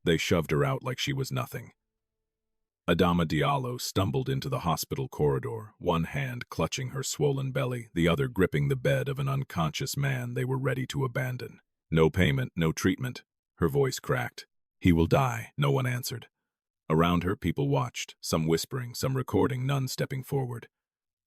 They shoved her out like she was nothing. Adama Diallo stumbled into the hospital corridor, one hand clutching her swollen belly, the other gripping the bed of an unconscious man they were ready to abandon. No payment, no treatment. Her voice cracked. He will die, no one answered. Around her, people watched, some whispering, some recording, none stepping forward.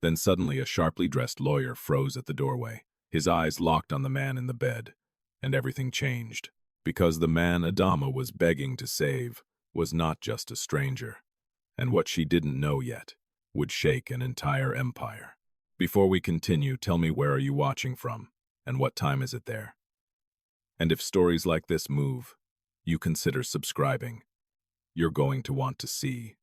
Then suddenly a sharply dressed lawyer froze at the doorway. His eyes locked on the man in the bed, and everything changed. Because the man Adama was begging to save was not just a stranger, and what she didn't know yet would shake an entire empire. Before we continue, tell me, where are you watching from, and what time is it there? And if stories like this move, you consider subscribing. You're going to want to see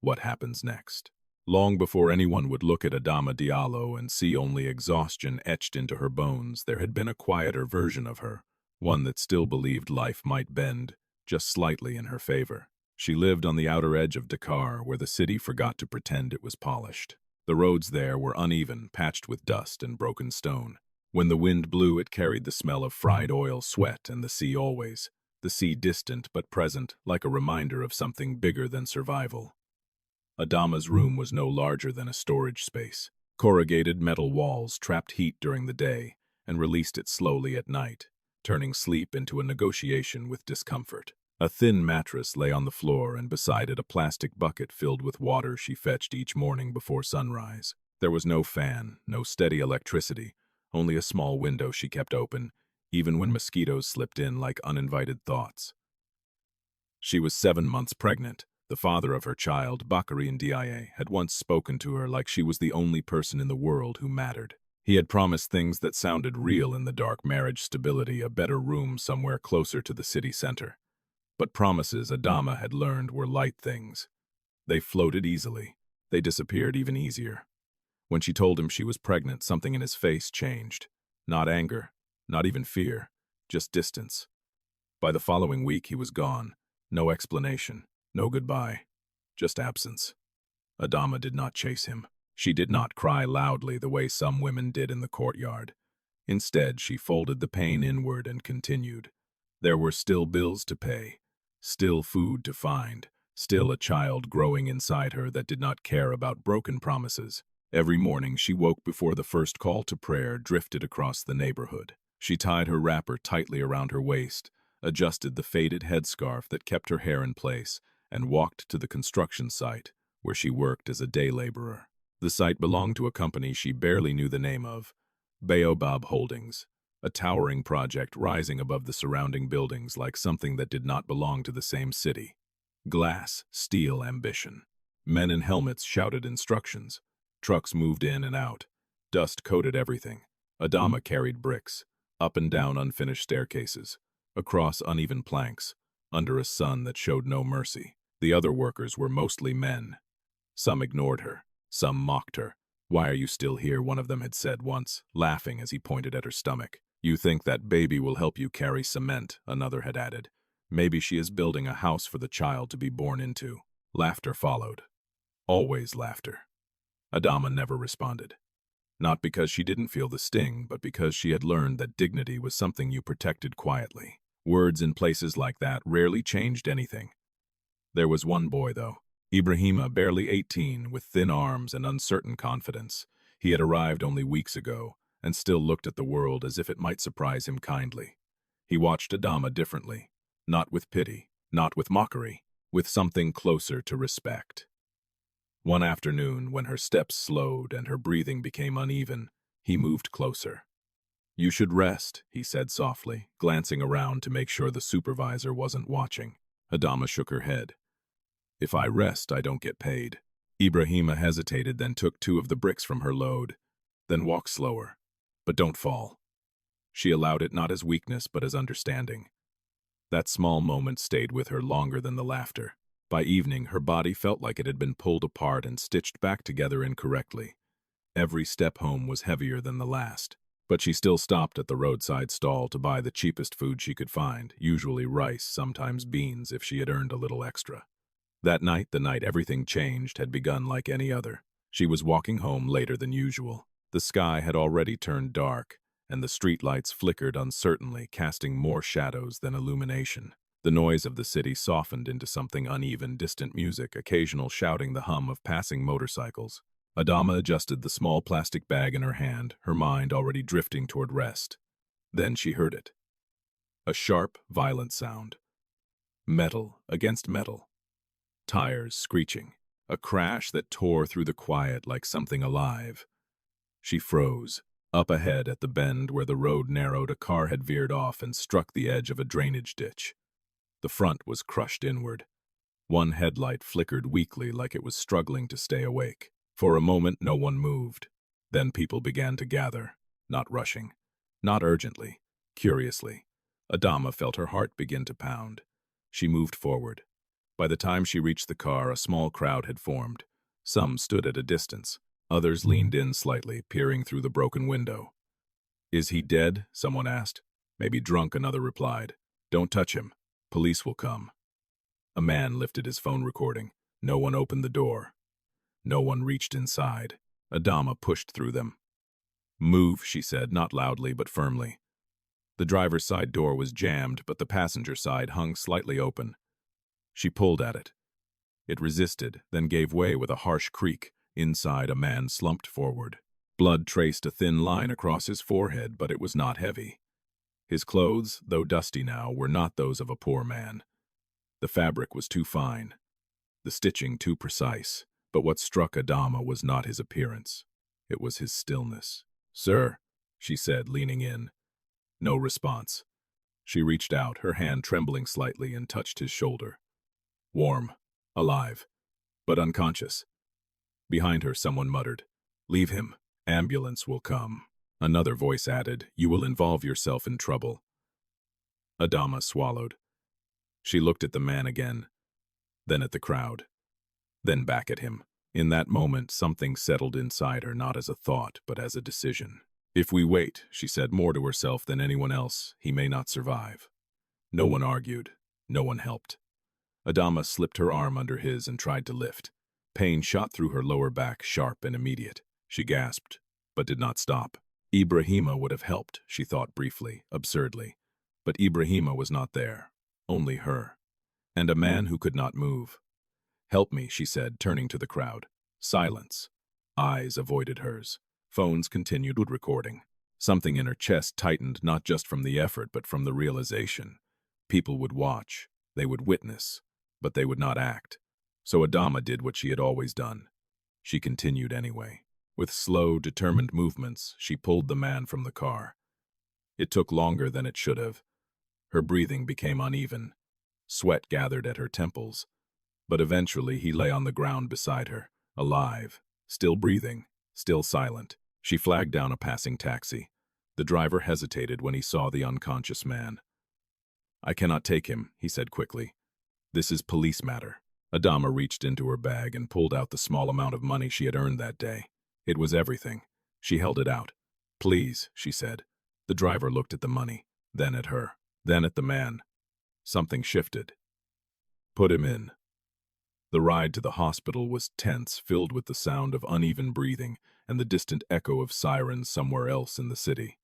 what happens next. Long before anyone would look at Adama Diallo and see only exhaustion etched into her bones, there had been a quieter version of her, one that still believed life might bend, just slightly in her favor. She lived on the outer edge of Dakar, where the city forgot to pretend it was polished. The roads there were uneven, patched with dust and broken stone. When the wind blew, it carried the smell of fried oil, sweat, and the sea always. The sea distant but present, like a reminder of something bigger than survival. Adama's room was no larger than a storage space. Corrugated metal walls trapped heat during the day and released it slowly at night, turning sleep into a negotiation with discomfort. A thin mattress lay on the floor, and beside it a plastic bucket filled with water she fetched each morning before sunrise. There was no fan, no steady electricity, only a small window she kept open, even when mosquitoes slipped in like uninvited thoughts. She was 7 months pregnant. The father of her child, Bakari Ndiaye, had once spoken to her like she was the only person in the world who mattered. He had promised things that sounded real in the dark: marriage, stability, a better room somewhere closer to the city center. But promises, Adama had learned, were light things. They floated easily. They disappeared even easier. When she told him she was pregnant, something in his face changed. Not anger, not even fear, just distance. By the following week, he was gone. No explanation, no goodbye, just absence. Adama did not chase him. She did not cry loudly the way some women did in the courtyard. Instead, she folded the pain inward and continued. There were still bills to pay, still food to find, still a child growing inside her that did not care about broken promises. Every morning she woke before the first call to prayer drifted across the neighborhood. She tied her wrapper tightly around her waist, adjusted the faded headscarf that kept her hair in place, and walked to the construction site, where she worked as a day laborer. The site belonged to a company she barely knew the name of, Baobab Holdings, a towering project rising above the surrounding buildings like something that did not belong to the same city. Glass, steel, ambition. Men in helmets shouted instructions. Trucks moved in and out. Dust coated everything. Adama carried bricks, up and down unfinished staircases, across uneven planks, under a sun that showed no mercy. The other workers were mostly men. Some ignored her. Some mocked her. "Why are you still here?" one of them had said once, laughing as he pointed at her stomach. "You think that baby will help you carry cement," another had added. "Maybe she is building a house for the child to be born into." Laughter followed. Always laughter. Adama never responded. Not because she didn't feel the sting, but because she had learned that dignity was something you protected quietly. Words in places like that rarely changed anything. There was one boy, though. Ibrahima, barely 18, with thin arms and uncertain confidence. He had arrived only weeks ago, and still looked at the world as if it might surprise him kindly. He watched Adama differently, not with pity, not with mockery, with something closer to respect. One afternoon, when her steps slowed and her breathing became uneven, he moved closer. "You should rest," he said softly, glancing around to make sure the supervisor wasn't watching. Adama shook her head. "If I rest, I don't get paid." Ibrahima hesitated, then took 2 of the bricks from her load. "Then walk slower, but don't fall." She allowed it not as weakness, but as understanding. That small moment stayed with her longer than the laughter. By evening, her body felt like it had been pulled apart and stitched back together incorrectly. Every step home was heavier than the last. But she still stopped at the roadside stall to buy the cheapest food she could find, usually rice, sometimes beans if she had earned a little extra. That night, the night everything changed, had begun like any other. She was walking home later than usual. The sky had already turned dark, and the streetlights flickered uncertainly, casting more shadows than illumination. The noise of the city softened into something uneven, distant music, occasional shouting, the hum of passing motorcycles. Adama adjusted the small plastic bag in her hand, her mind already drifting toward rest. Then she heard it. A sharp, violent sound. Metal against metal. Tires screeching. A crash that tore through the quiet like something alive. She froze. Up ahead at the bend where the road narrowed, a car had veered off and struck the edge of a drainage ditch. The front was crushed inward. One headlight flickered weakly like it was struggling to stay awake. For a moment, no one moved. Then people began to gather, not rushing, not urgently, curiously. Adama felt her heart begin to pound. She moved forward. By the time she reached the car, a small crowd had formed. Some stood at a distance. Others leaned in slightly, peering through the broken window. "Is he dead?" someone asked. "Maybe drunk," another replied. "Don't touch him. Police will come." A man lifted his phone recording. No one opened the door. No one reached inside. Adama pushed through them. "Move," she said, not loudly but firmly. The driver's side door was jammed, but the passenger side hung slightly open. She pulled at it. It resisted, then gave way with a harsh creak. Inside, a man slumped forward. Blood traced a thin line across his forehead, but it was not heavy. His clothes, though dusty now, were not those of a poor man. The fabric was too fine, the stitching too precise, but what struck Adama was not his appearance. It was his stillness. "Sir," she said, leaning in. No response. She reached out, her hand trembling slightly, and touched his shoulder. Warm, alive, but unconscious. Behind her, someone muttered, "Leave him. Ambulance will come." Another voice added, "You will involve yourself in trouble." Adama swallowed. She looked at the man again, then at the crowd, then back at him. In that moment, something settled inside her, not as a thought, but as a decision. "If we wait," she said more to herself than anyone else, "he may not survive." No one argued. No one helped. Adama slipped her arm under his and tried to lift. Pain shot through her lower back, sharp and immediate. She gasped, but did not stop. Ibrahima would have helped, she thought briefly, absurdly. But Ibrahima was not there. Only her. And a man who could not move. "Help me," she said, turning to the crowd. Silence. Eyes avoided hers. Phones continued with recording. Something in her chest tightened, not just from the effort, but from the realization. People would watch. They would witness. But they would not act. So Adama did what she had always done. She continued anyway. With slow, determined movements, she pulled the man from the car. It took longer than it should have. Her breathing became uneven. Sweat gathered at her temples. But eventually he lay on the ground beside her, alive, still breathing, still silent. She flagged down a passing taxi. The driver hesitated when he saw the unconscious man. "I cannot take him," he said quickly. "This is police matter." Adama reached into her bag and pulled out the small amount of money she had earned that day. It was everything. She held it out. "Please," she said. The driver looked at the money, then at her, then at the man. Something shifted. "Put him in." The ride to the hospital was tense, filled with the sound of uneven breathing and the distant echo of sirens somewhere else in the city.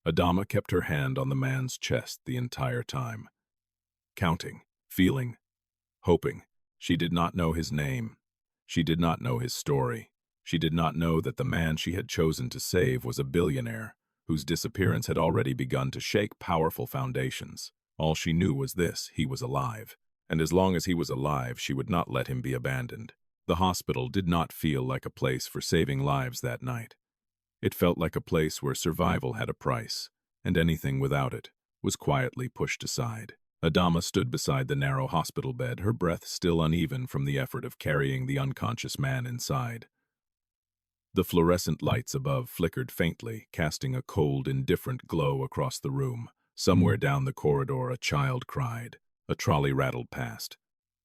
Adama kept her hand on the man's chest the entire time. Counting, feeling, hoping. She did not know his name. She did not know his story. She did not know that the man she had chosen to save was a billionaire, whose disappearance had already begun to shake powerful foundations. All she knew was this: he was alive. And as long as he was alive, she would not let him be abandoned. The hospital did not feel like a place for saving lives that night. It felt like a place where survival had a price, and anything without it was quietly pushed aside. Adama stood beside the narrow hospital bed, her breath still uneven from the effort of carrying the unconscious man inside. The fluorescent lights above flickered faintly, casting a cold, indifferent glow across the room. Somewhere down the corridor, a child cried. A trolley rattled past.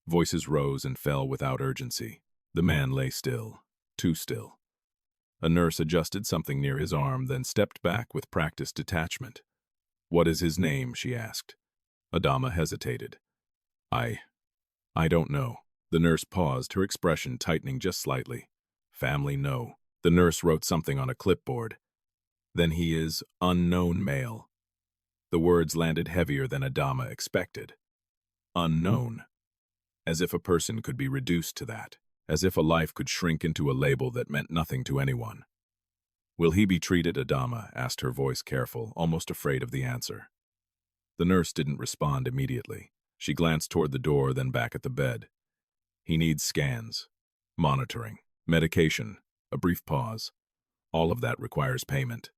Voices rose and fell without urgency. The man lay still, too still. A nurse adjusted something near his arm, then stepped back with practiced detachment. "What is his name?" she asked. Adama hesitated. I don't know." The nurse paused, her expression tightening just slightly. "Family, no." The nurse wrote something on a clipboard. "Then he is unknown male." The words landed heavier than Adama expected. Unknown. As if a person could be reduced to that. As if a life could shrink into a label that meant nothing to anyone. "Will he be treated?" Adama asked, her voice careful, almost afraid of the answer. The nurse didn't respond immediately. She glanced toward the door, then back at the bed. "He needs scans, monitoring, medication." A brief pause. "All of that requires payment."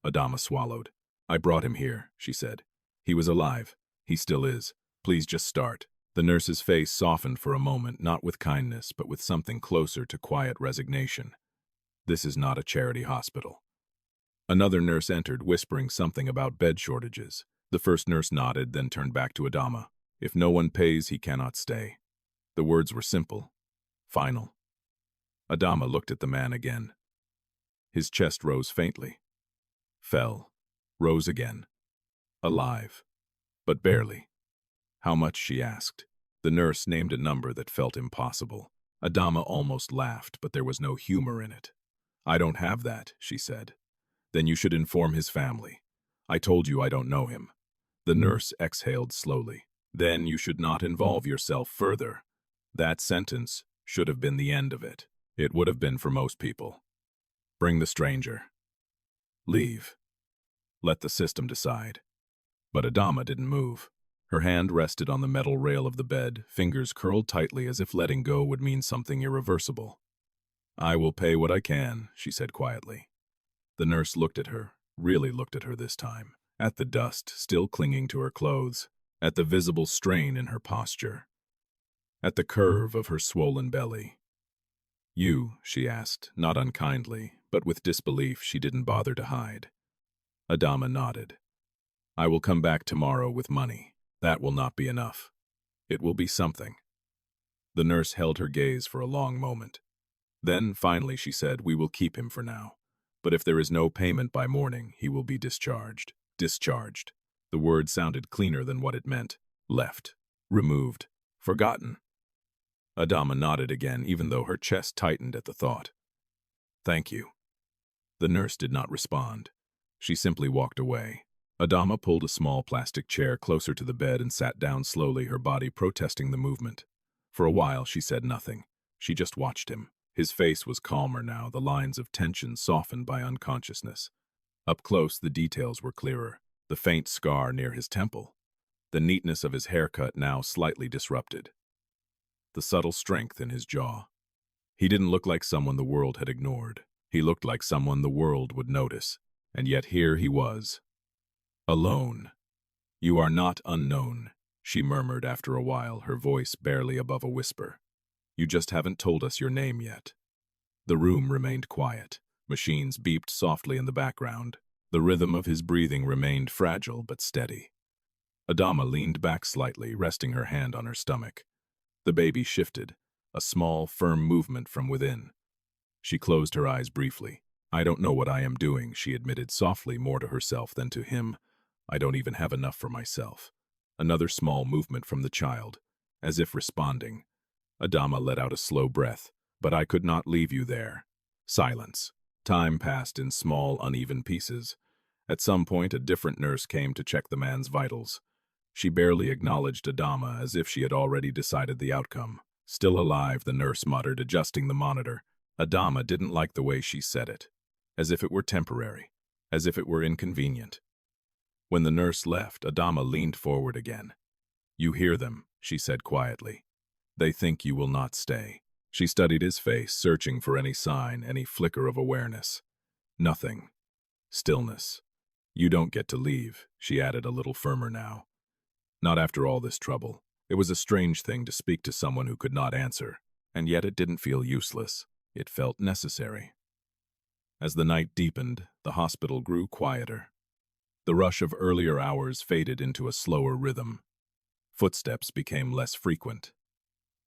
Adama swallowed. "I brought him here," she said. "He was alive. He still is. Please just start." The nurse's face softened for a moment, not with kindness, but with something closer to quiet resignation. "This is not a charity hospital." Another nurse entered, whispering something about bed shortages. The first nurse nodded, then turned back to Adama. "If no one pays, he cannot stay." The words were simple, final. Adama looked at the man again. His chest rose faintly. Fell. Rose again. Alive. But barely. "How much?" she asked. The nurse named a number that felt impossible. Adama almost laughed, but there was no humor in it. "I don't have that," she said. "Then you should inform his family. I told you I don't know him." The nurse exhaled slowly. "Then you should not involve yourself further." That sentence should have been the end of it. It would have been for most people. "Bring the stranger. Leave. Let the system decide." But Adama didn't move. Her hand rested on the metal rail of the bed, fingers curled tightly as if letting go would mean something irreversible. "I will pay what I can," she said quietly. The nurse looked at her, really looked at her this time, at the dust still clinging to her clothes, at the visible strain in her posture, at the curve of her swollen belly. "You?" she asked, not unkindly, but with disbelief she didn't bother to hide. Adama nodded. "I will come back tomorrow with money. That will not be enough. It will be something." The nurse held her gaze for a long moment. Then, finally, she said, "We will keep him for now. But if there is no payment by morning, he will be discharged." Discharged. The word sounded cleaner than what it meant. Left. Removed. Forgotten. Adama nodded again, even though her chest tightened at the thought. "Thank you." The nurse did not respond. She simply walked away. Adama pulled a small plastic chair closer to the bed and sat down slowly, her body protesting the movement. For a while, she said nothing. She just watched him. His face was calmer now, the lines of tension softened by unconsciousness. Up close, the details were clearer. The faint scar near his temple. The neatness of his haircut now slightly disrupted. The subtle strength in his jaw. He didn't look like someone the world had ignored. He looked like someone the world would notice. And yet here he was. Alone. "You are not unknown," she murmured after a while, her voice barely above a whisper. "You just haven't told us your name yet." The room remained quiet. Machines beeped softly in the background. The rhythm of his breathing remained fragile but steady. Adama leaned back slightly, resting her hand on her stomach. The baby shifted, a small, firm movement from within. She closed her eyes briefly. "I don't know what I am doing," she admitted softly, more to herself than to him. "I don't even have enough for myself." Another small movement from the child, as if responding. Adama let out a slow breath. "But I could not leave you there." Silence. Time passed in small, uneven pieces. At some point, a different nurse came to check the man's vitals. She barely acknowledged Adama, as if she had already decided the outcome. "Still alive," the nurse muttered, adjusting the monitor. Adama didn't like the way she said it. As if it were temporary. As if it were inconvenient. When the nurse left, Adama leaned forward again. "You hear them," she said quietly. "They think you will not stay." She studied his face, searching for any sign, any flicker of awareness. Nothing. Stillness. "You don't get to leave," she added a little firmer now. "Not after all this trouble." It was a strange thing to speak to someone who could not answer, and yet it didn't feel useless. It felt necessary. As the night deepened, the hospital grew quieter. The rush of earlier hours faded into a slower rhythm. Footsteps became less frequent.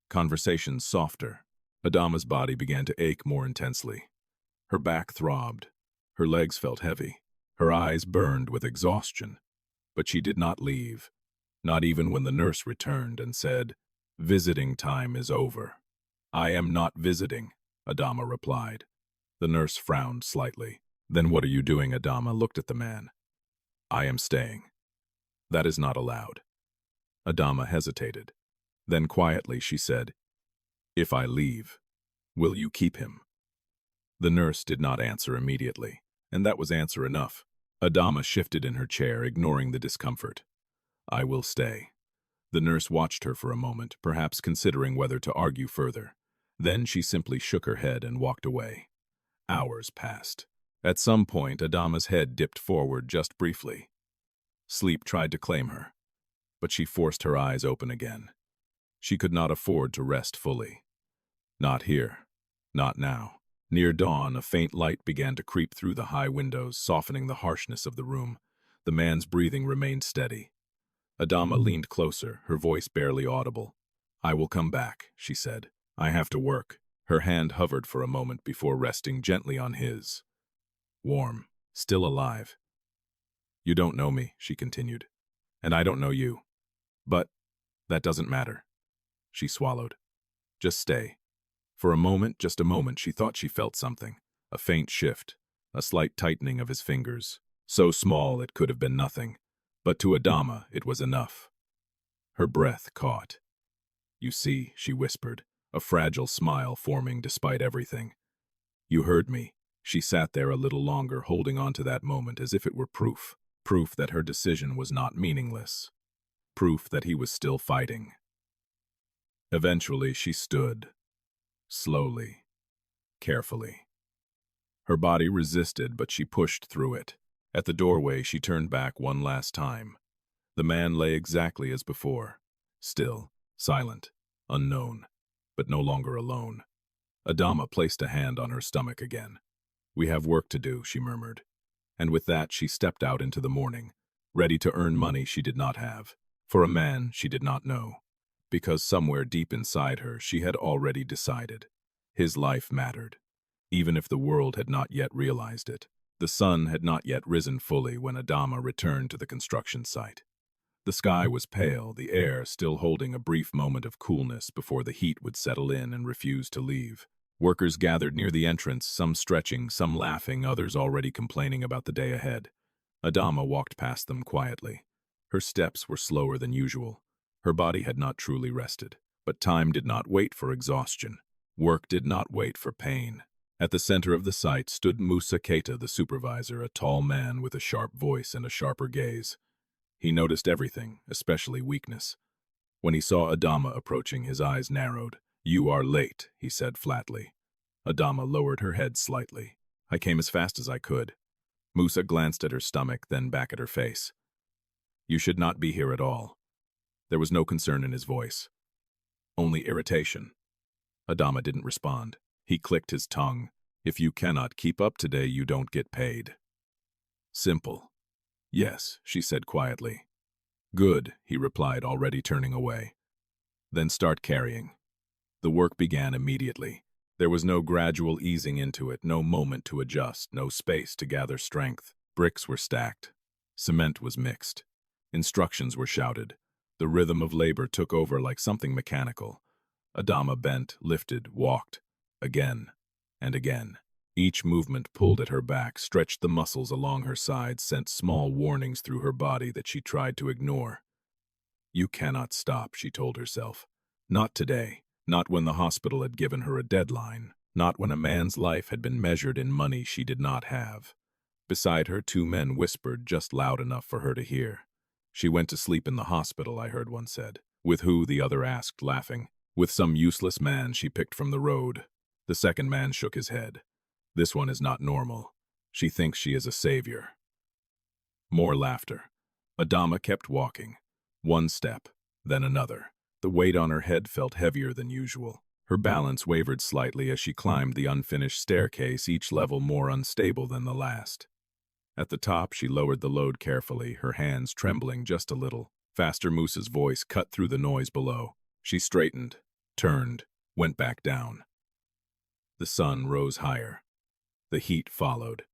Conversations softer. Adama's body began to ache more intensely. Her back throbbed. Her legs felt heavy. Her eyes burned with exhaustion. But she did not leave. Not even when the nurse returned and said, "Visiting time is over." "I am not visiting," Adama replied. The nurse frowned slightly. "Then what are you doing?" Adama looked at the man. "I am staying." "That is not allowed." Adama hesitated. Then quietly she said, "If I leave, will you keep him?" The nurse did not answer immediately, and that was answer enough. Adama shifted in her chair, ignoring the discomfort. "I will stay." The nurse watched her for a moment, perhaps considering whether to argue further. Then she simply shook her head and walked away. Hours passed. At some point, Adama's head dipped forward just briefly. Sleep tried to claim her, but she forced her eyes open again. She could not afford to rest fully. Not here. Not now. Near dawn, a faint light began to creep through the high windows, softening the harshness of the room. The man's breathing remained steady. Adama leaned closer, her voice barely audible. "I will come back," she said. "I have to work." Her hand hovered for a moment before resting gently on his. Warm, still alive. "You don't know me," she continued, "and I don't know you. But that doesn't matter." She swallowed. "Just stay." For a moment, just a moment, she thought she felt something. A faint shift, a slight tightening of his fingers. So small it could have been nothing. But to Adama, it was enough. Her breath caught. "You see," she whispered, a fragile smile forming despite everything. "You heard me." She sat there a little longer, holding on to that moment as if it were proof. Proof that her decision was not meaningless. Proof that he was still fighting. Eventually, she stood. Slowly. Carefully. Her body resisted, but she pushed through it. At the doorway, she turned back one last time. The man lay exactly as before. Still, silent, unknown, but no longer alone. Adama placed a hand on her stomach again. "We have work to do," she murmured. And with that, she stepped out into the morning, ready to earn money she did not have, for a man she did not know. Because somewhere deep inside her, she had already decided. His life mattered, even if the world had not yet realized it. The sun had not yet risen fully when Adama returned to the construction site. The sky was pale, the air still holding a brief moment of coolness before the heat would settle in and refuse to leave. Workers gathered near the entrance, some stretching, some laughing, others already complaining about the day ahead. Adama walked past them quietly. Her steps were slower than usual. Her body had not truly rested. But time did not wait for exhaustion. Work did not wait for pain. At the center of the site stood Musa Keita, the supervisor, a tall man with a sharp voice and a sharper gaze. He noticed everything, especially weakness. When he saw Adama approaching, his eyes narrowed. "You are late," he said flatly. Adama lowered her head slightly. "I came as fast as I could." Musa glanced at her stomach, then back at her face. "You should not be here at all." There was no concern in his voice. Only irritation. Adama didn't respond. He clicked his tongue. "If you cannot keep up today, you don't get paid." Simple. "Yes," she said quietly. "Good," he replied, already turning away. "Then start carrying." The work began immediately. There was no gradual easing into it, no moment to adjust, no space to gather strength. Bricks were stacked. Cement was mixed. Instructions were shouted. The rhythm of labor took over like something mechanical. Adama bent, lifted, walked. Again and again. Each movement pulled at her back, stretched the muscles along her sides, sent small warnings through her body that she tried to ignore. "You cannot stop," she told herself. Not today. Not when the hospital had given her a deadline. Not when a man's life had been measured in money she did not have. Beside her, two men whispered just loud enough for her to hear. "She went to sleep in the hospital," I heard one said. "With who?" the other asked, laughing. "With some useless man she picked from the road." The second man shook his head. "This one is not normal. She thinks she is a savior." More laughter. Adama kept walking. One step, then another. The weight on her head felt heavier than usual. Her balance wavered slightly as she climbed the unfinished staircase, each level more unstable than the last. At the top, she lowered the load carefully, her hands trembling just a little. Faster Musa's voice cut through the noise below. She straightened, turned, went back down. The sun rose higher. The heat followed.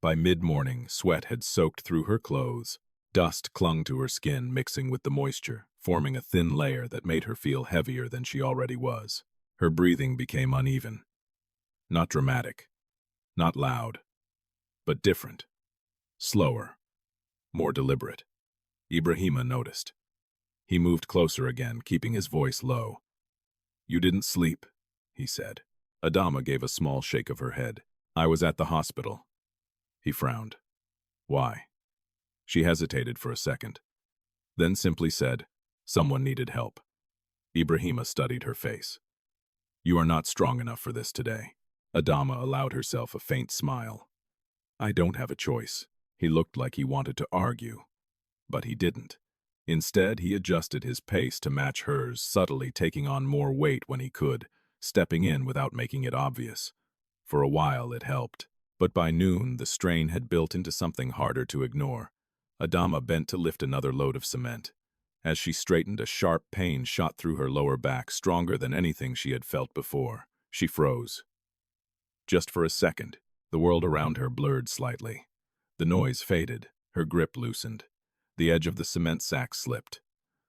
By mid-morning, sweat had soaked through her clothes. Dust clung to her skin, mixing with the moisture, forming a thin layer that made her feel heavier than she already was. Her breathing became uneven. Not dramatic, not loud, but different. Slower, more deliberate. Ibrahima noticed. He moved closer again, keeping his voice low. "You didn't sleep," he said. Adama gave a small shake of her head. "I was at the hospital." He frowned. "Why?" She hesitated for a second, then simply said, "Someone needed help." Ibrahima studied her face. "You are not strong enough for this today." Adama allowed herself a faint smile. "I don't have a choice." He looked like he wanted to argue, but he didn't. Instead, he adjusted his pace to match hers, subtly taking on more weight when he could, stepping in without making it obvious. For a while, it helped. But by noon, the strain had built into something harder to ignore. Adama bent to lift another load of cement. As she straightened, a sharp pain shot through her lower back, stronger than anything she had felt before. She froze. Just for a second, the world around her blurred slightly. The noise faded, her grip loosened. The edge of the cement sack slipped.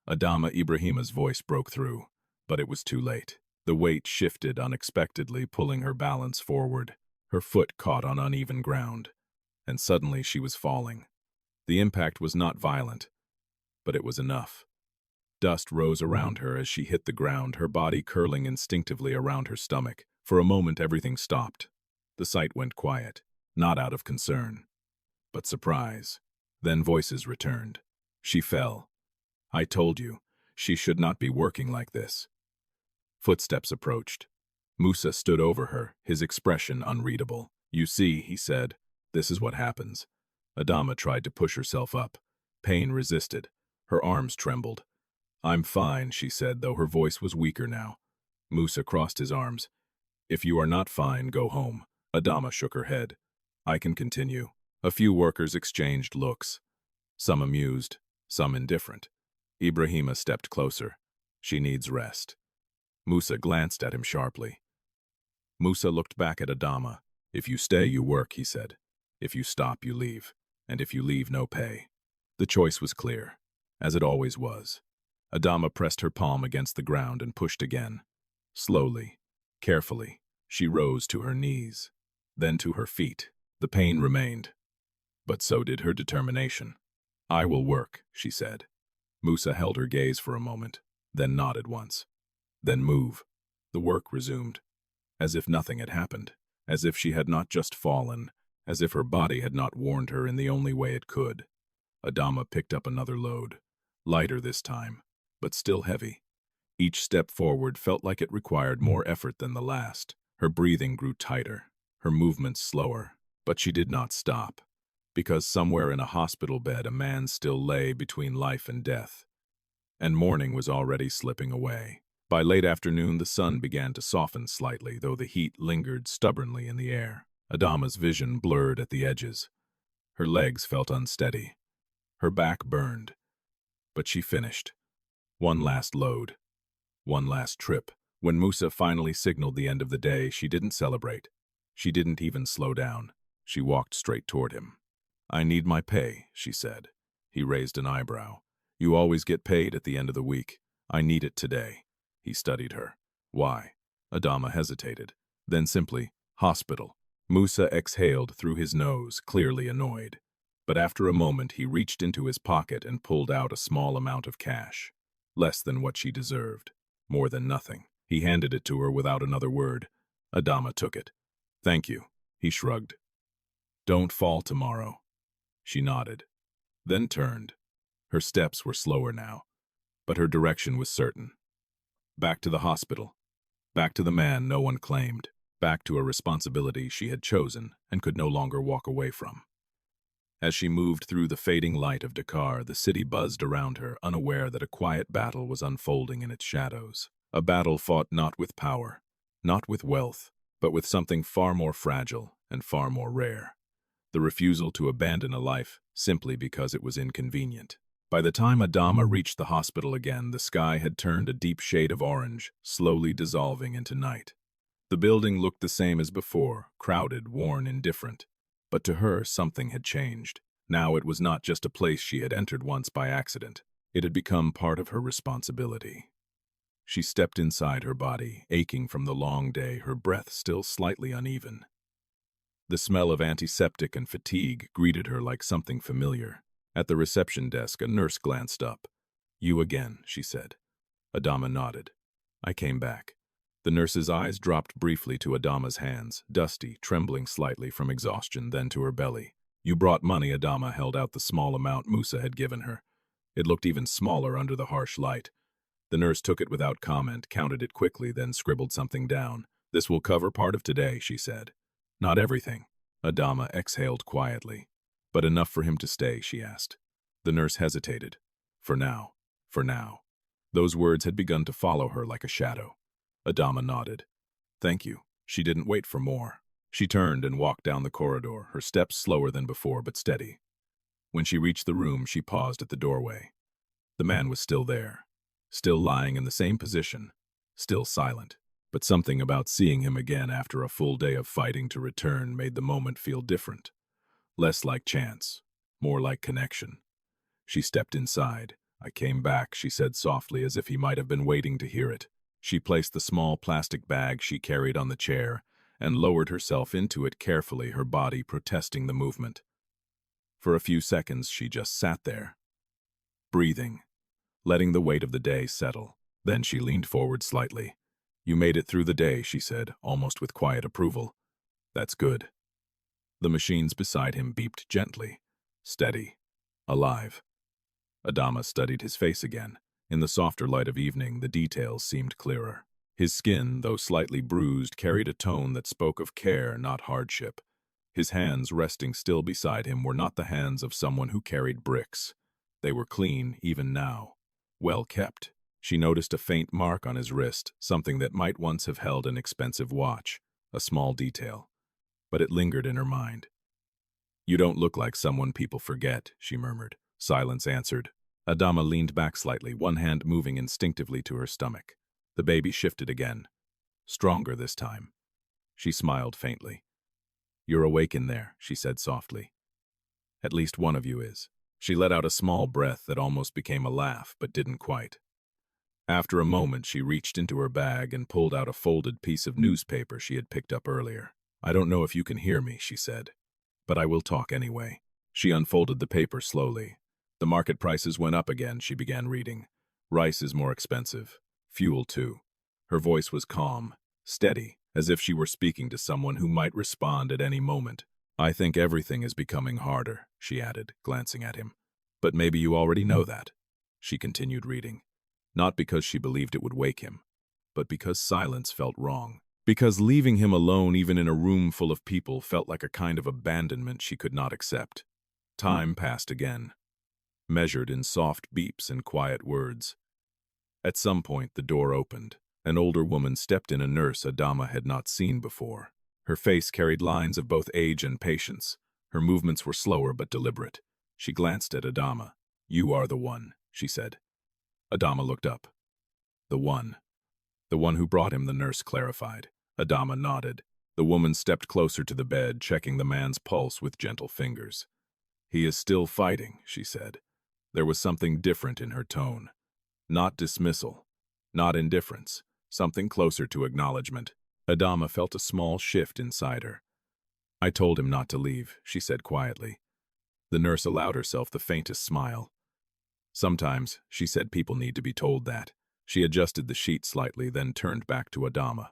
Adama Ibrahima's voice broke through, but it was too late. The weight shifted unexpectedly, pulling her balance forward. Her foot caught on uneven ground, and suddenly she was falling. The impact was not violent, but it was enough. Dust rose around her as she hit the ground, her body curling instinctively around her stomach. For a moment, everything stopped. The sight went quiet, not out of concern, but surprise. Then voices returned. She fell. "I told you, she should not be working like this." Footsteps approached. Musa stood over her, his expression unreadable. "You see," he said, "this is what happens." Adama tried to push herself up. Pain resisted. Her arms trembled. "I'm fine," she said, though her voice was weaker now. Musa crossed his arms. "If you are not fine, go home." Adama shook her head. "I can continue." A few workers exchanged looks, some amused, some indifferent. Ibrahima stepped closer. "She needs rest." Musa glanced at him sharply. Musa looked back at Adama. "If you stay, you work," he said. "If you stop, you leave. And if you leave, no pay." The choice was clear, as it always was. Adama pressed her palm against the ground and pushed again. Slowly, carefully, she rose to her knees, then to her feet. The pain remained, but so did her determination. "I will work," she said. Musa held her gaze for a moment, then nodded once. "Then move." The work resumed, as if nothing had happened, as if she had not just fallen, as if her body had not warned her in the only way it could. Adama picked up another load, lighter this time, but still heavy. Each step forward felt like it required more effort than the last. Her breathing grew tighter, her movements slower, but she did not stop, because somewhere in a hospital bed a man still lay between life and death. And morning was already slipping away. By late afternoon, the sun began to soften slightly, though the heat lingered stubbornly in the air. Adama's vision blurred at the edges. Her legs felt unsteady. Her back burned. But she finished. One last load. One last trip. When Musa finally signaled the end of the day, she didn't celebrate. She didn't even slow down. She walked straight toward him. "I need my pay," she said. He raised an eyebrow. "You always get paid at the end of the week. I need it today." He studied her. "Why?" Adama hesitated. Then simply, "Hospital." Musa exhaled through his nose, clearly annoyed. But after a moment, he reached into his pocket and pulled out a small amount of cash. Less than what she deserved. More than nothing. He handed it to her without another word. Adama took it. "Thank you," he shrugged. "Don't fall tomorrow." She nodded, then turned. Her steps were slower now, but her direction was certain. Back to the hospital. Back to the man no one claimed. Back to a responsibility she had chosen and could no longer walk away from. As she moved through the fading light of Dakar, the city buzzed around her, unaware that a quiet battle was unfolding in its shadows. A battle fought not with power, not with wealth, but with something far more fragile and far more rare. The refusal to abandon a life simply because it was inconvenient. By the time Adama reached the hospital again, the sky had turned a deep shade of orange, slowly dissolving into night. The building looked the same as before, crowded, worn, indifferent. But to her, something had changed. Now it was not just a place she had entered once by accident. It had become part of her responsibility. She stepped inside her body, aching from the long day, her breath still slightly uneven. The smell of antiseptic and fatigue greeted her like something familiar. At the reception desk, a nurse glanced up. You again, she said. Adama nodded. I came back. The nurse's eyes dropped briefly to Adama's hands, dusty, trembling slightly from exhaustion, then to her belly. You brought money. Adama held out the small amount Musa had given her. It looked even smaller under the harsh light. The nurse took it without comment, counted it quickly, then scribbled something down. This will cover part of today, she said. Not everything. Adama exhaled quietly. But enough for him to stay, she asked. The nurse hesitated. For now. For now. Those words had begun to follow her like a shadow. Adama nodded. Thank you. She didn't wait for more. She turned and walked down the corridor, her steps slower than before but steady. When she reached the room, she paused at the doorway. The man was still there, still lying in the same position, still silent. But something about seeing him again after a full day of fighting to return made the moment feel different. Less like chance, more like connection. She stepped inside. I came back, she said softly, as if he might have been waiting to hear it. She placed the small plastic bag she carried on the chair and lowered herself into it carefully, her body protesting the movement. For a few seconds, she just sat there, breathing, letting the weight of the day settle. Then she leaned forward slightly. You made it through the day, she said, almost with quiet approval. That's good. The machines beside him beeped gently, steady, alive. Adama studied his face again. In the softer light of evening, the details seemed clearer. His skin, though slightly bruised, carried a tone that spoke of care, not hardship. His hands resting still beside him were not the hands of someone who carried bricks. They were clean, even now. Well kept. She noticed a faint mark on his wrist, something that might once have held an expensive watch, a small detail. But it lingered in her mind. You don't look like someone people forget, she murmured. Silence answered. Adama leaned back slightly, one hand moving instinctively to her stomach. The baby shifted again. Stronger this time. She smiled faintly. You're awake in there, she said softly. At least one of you is. She let out a small breath that almost became a laugh, but didn't quite. After a moment, she reached into her bag and pulled out a folded piece of newspaper she had picked up earlier. I don't know if you can hear me, she said, but I will talk anyway. She unfolded the paper slowly. The market prices went up again, she began reading. Rice is more expensive. Fuel, too. Her voice was calm, steady, as if she were speaking to someone who might respond at any moment. I think everything is becoming harder, she added, glancing at him. But maybe you already know that. She continued reading. Not because she believed it would wake him, but because silence felt wrong. Because leaving him alone, even in a room full of people, felt like a kind of abandonment she could not accept. Time passed again, measured in soft beeps and quiet words. At some point, the door opened. An older woman stepped in, a nurse Adama had not seen before. Her face carried lines of both age and patience. Her movements were slower but deliberate. She glanced at Adama. You are the one, she said. Adama looked up. The one. The one who brought him, the nurse clarified. Adama nodded. The woman stepped closer to the bed, checking the man's pulse with gentle fingers. He is still fighting, she said. There was something different in her tone. Not dismissal, not indifference, something closer to acknowledgement. Adama felt a small shift inside her. I told him not to leave, she said quietly. The nurse allowed herself the faintest smile. Sometimes, she said, people need to be told that. She adjusted the sheet slightly, then turned back to Adama.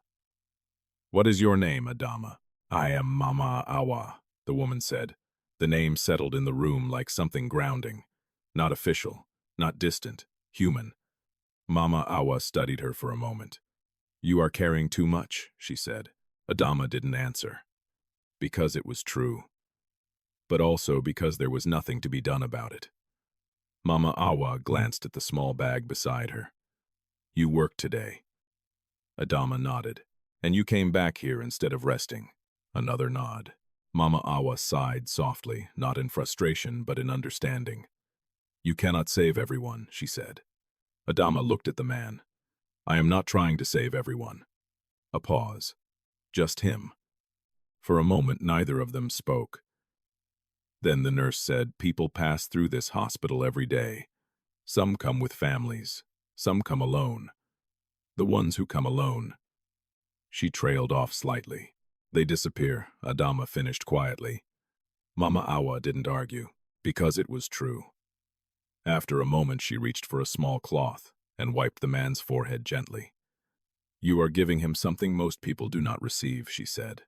What is your name, Adama? I am Mama Awa, the woman said. The name settled in the room like something grounding. Not official, not distant, human. Mama Awa studied her for a moment. You are carrying too much, she said. Adama didn't answer. Because it was true. But also because there was nothing to be done about it. Mama Awa glanced at the small bag beside her. You worked today. Adama nodded. And you came back here instead of resting. Another nod. Mama Awa sighed softly, not in frustration but in understanding. You cannot save everyone, she said. Adama looked at the man. I am not trying to save everyone. A pause. Just him. For a moment, neither of them spoke. Then the nurse said, people pass through this hospital every day. Some come with families. Some come alone. The ones who come alone. She trailed off slightly. They disappear, Adama finished quietly. Mama Awa didn't argue, because it was true. After a moment, she reached for a small cloth and wiped the man's forehead gently. "You are giving him something most people do not receive," she said.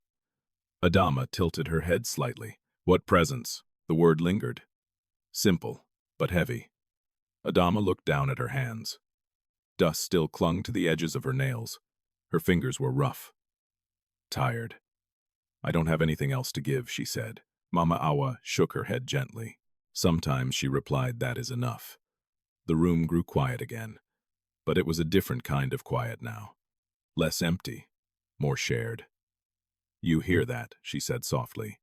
Adama tilted her head slightly. "What presents?" The word lingered. Simple, but heavy. Adama looked down at her hands. Dust still clung to the edges of her nails. Her fingers were rough. Tired. "I don't have anything else to give," she said. Mama Awa shook her head gently. Sometimes she replied, "That is enough." The room grew quiet again, but it was a different kind of quiet now. Less empty, more shared. "You hear that," she said softly.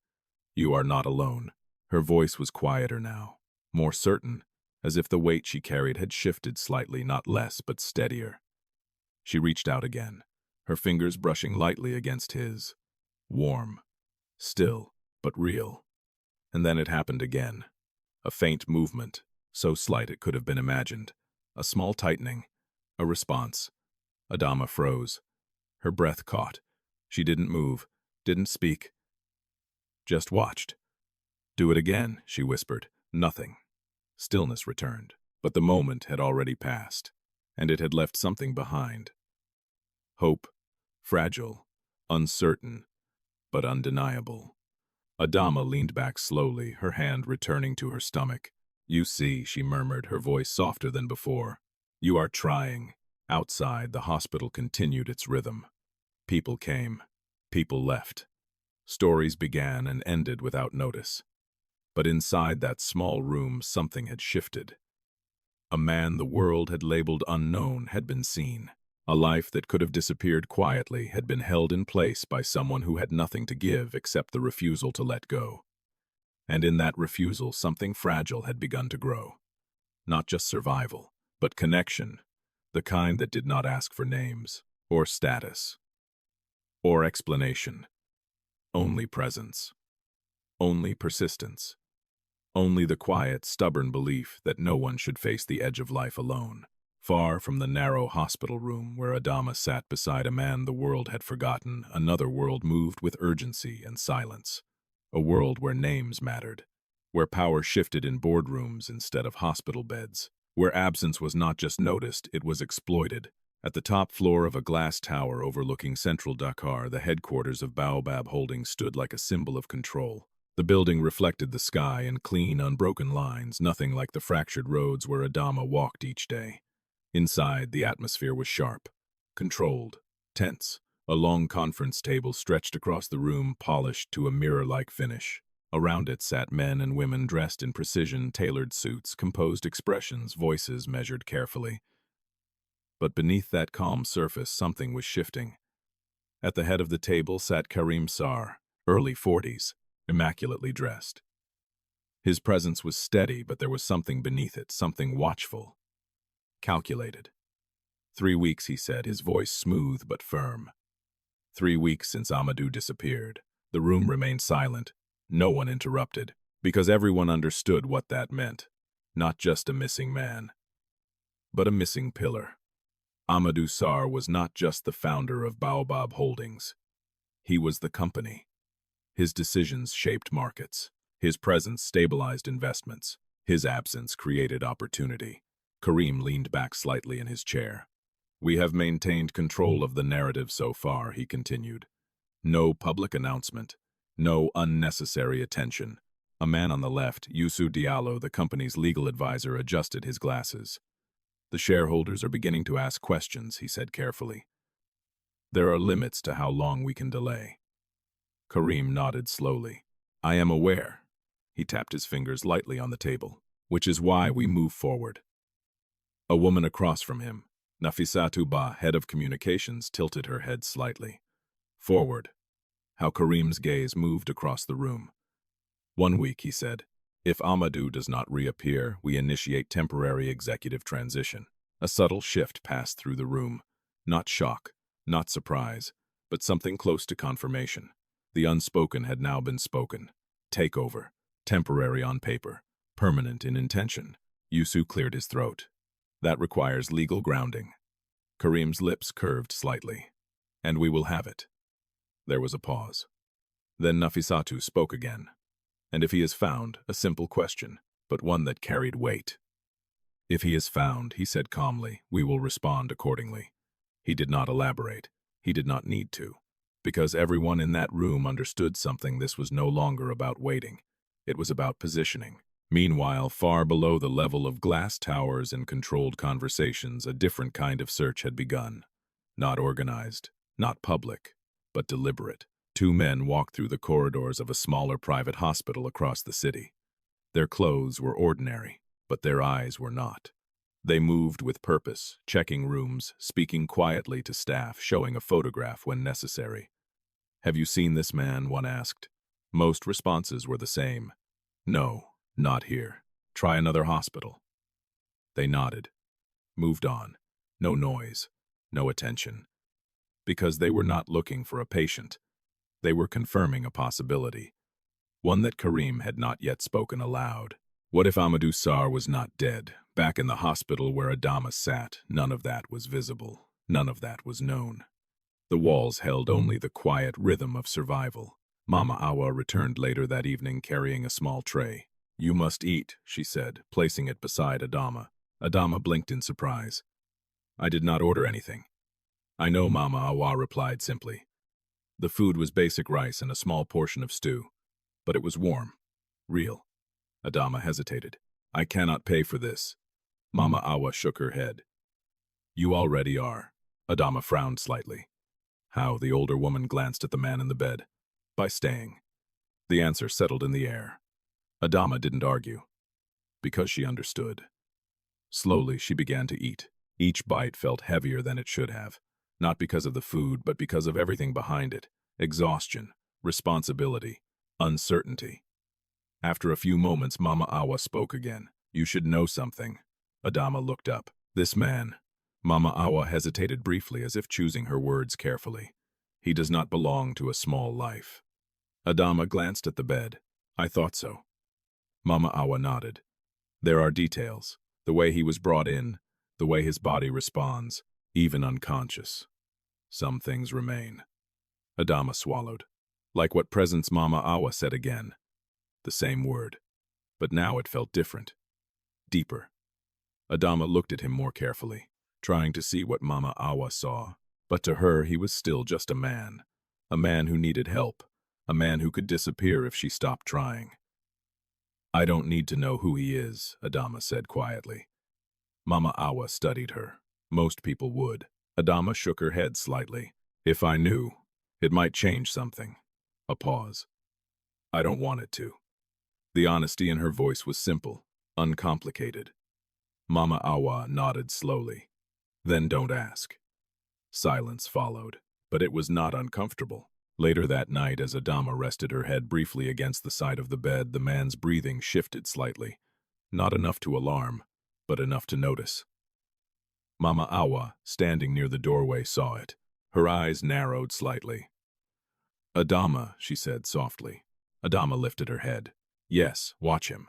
"You are not alone." Her voice was quieter now, more certain, as if the weight she carried had shifted slightly, not less, but steadier. She reached out again, her fingers brushing lightly against his. Warm, still, but real. And then it happened again. A faint movement, so slight it could have been imagined. A small tightening. A response. Adama froze. Her breath caught. She didn't move, didn't speak. Just watched. "Do it again," she whispered. Nothing. Stillness returned. But the moment had already passed, and it had left something behind. Hope. Fragile. Uncertain. But undeniable. Adama leaned back slowly, her hand returning to her stomach. "You see," she murmured, her voice softer than before. "You are trying." Outside, the hospital continued its rhythm. People came. People left. Stories began and ended without notice. But inside that small room, something had shifted. A man the world had labeled unknown had been seen. A life that could have disappeared quietly had been held in place by someone who had nothing to give except the refusal to let go. And in that refusal, something fragile had begun to grow. Not just survival, but connection, the kind that did not ask for names, or status, or explanation. Only presence. Only persistence. Only the quiet, stubborn belief that no one should face the edge of life alone. Far from the narrow hospital room where Adama sat beside a man the world had forgotten, another world moved with urgency and silence. A world where names mattered, where power shifted in boardrooms instead of hospital beds, where absence was not just noticed, it was exploited. At the top floor of a glass tower overlooking central Dakar, the headquarters of Baobab Holdings stood like a symbol of control. The building reflected the sky in clean, unbroken lines, nothing like the fractured roads where Adama walked each day. Inside, the atmosphere was sharp, controlled, tense. A long conference table stretched across the room, polished to a mirror-like finish. Around it sat men and women dressed in precision, tailored suits, composed expressions, voices measured carefully. But beneath that calm surface, something was shifting. At the head of the table sat Karim Sar, early 40s, immaculately dressed. His presence was steady, but there was something beneath it, something watchful, calculated. 3 weeks, he said, his voice smooth but firm. 3 weeks since Amadou disappeared. The room remained silent. No one interrupted, because everyone understood what that meant. Not just a missing man, but a missing pillar. Amadou Sarr was not just the founder of Baobab Holdings. He was the company. His decisions shaped markets. His presence stabilized investments. His absence created opportunity. Karim leaned back slightly in his chair. "We have maintained control of the narrative so far," he continued. "No public announcement. No unnecessary attention." A man on the left, Youssou Diallo, the company's legal advisor, adjusted his glasses. "The shareholders are beginning to ask questions," he said carefully. "There are limits to how long we can delay." Karim nodded slowly. "I am aware." He tapped his fingers lightly on the table. "Which is why we move forward." A woman across from him, Nafissatou Ba, head of communications, tilted her head slightly. "Forward." How Karim's gaze moved across the room. "1 week," he said. "If Amadou does not reappear, we initiate temporary executive transition." A subtle shift passed through the room. Not shock, not surprise, but something close to confirmation. The unspoken had now been spoken. Takeover. Temporary on paper. Permanent in intention. Youssou cleared his throat. "That requires legal grounding." Karim's lips curved slightly. "And we will have it." There was a pause. Then Nafissatou spoke again. And if he is found, a simple question, but one that carried weight. If he is found, he said calmly, we will respond accordingly. He did not elaborate. He did not need to. Because everyone in that room understood something, this was no longer about waiting. It was about positioning. Meanwhile, far below the level of glass towers and controlled conversations, a different kind of search had begun. Not organized, not public, but deliberate. Two men walked through the corridors of a smaller private hospital across the city. Their clothes were ordinary, but their eyes were not. They moved with purpose, checking rooms, speaking quietly to staff, showing a photograph when necessary. Have you seen this man? One asked. Most responses were the same. No, not here. Try another hospital. They nodded, moved on. No noise, no attention. Because they were not looking for a patient. They were confirming a possibility. One that Karim had not yet spoken aloud. What if Amadou Sarr was not dead? Back in the hospital where Adama sat, none of that was visible. None of that was known. The walls held only the quiet rhythm of survival. Mama Awa returned later that evening carrying a small tray. You must eat, she said, placing it beside Adama. Adama blinked in surprise. I did not order anything. I know, Mama Awa replied simply. The food was basic rice and a small portion of stew. But it was warm. Real. Adama hesitated. I cannot pay for this. Mama Awa shook her head. You already are. Adama frowned slightly. How? The older woman glanced at the man in the bed. By staying. The answer settled in the air. Adama didn't argue. Because she understood. Slowly she began to eat. Each bite felt heavier than it should have. Not because of the food, but because of everything behind it. Exhaustion, responsibility, uncertainty. After a few moments, Mama Awa spoke again. You should know something. Adama looked up. This man. Mama Awa hesitated briefly as if choosing her words carefully. He does not belong to a small life. Adama glanced at the bed. I thought so. Mama Awa nodded. There are details. The way he was brought in, the way his body responds, even unconscious. Some things remain. Adama swallowed. Like what Presence Mama Awa said again. The same word. But now it felt different. Deeper. Adama looked at him more carefully, trying to see what Mama Awa saw. But to her, he was still just a man who needed help, a man who could disappear if she stopped trying. I don't need to know who he is, Adama said quietly. Mama Awa studied her. Most people would. Adama shook her head slightly. If I knew, it might change something. A pause. I don't want it to. The honesty in her voice was simple, uncomplicated. Mama Awa nodded slowly. Then don't ask. Silence followed, but it was not uncomfortable. Later that night, as Adama rested her head briefly against the side of the bed, the man's breathing shifted slightly. Not enough to alarm, but enough to notice. Mama Awa, standing near the doorway, saw it. Her eyes narrowed slightly. Adama, she said softly. Adama lifted her head. Yes, watch him.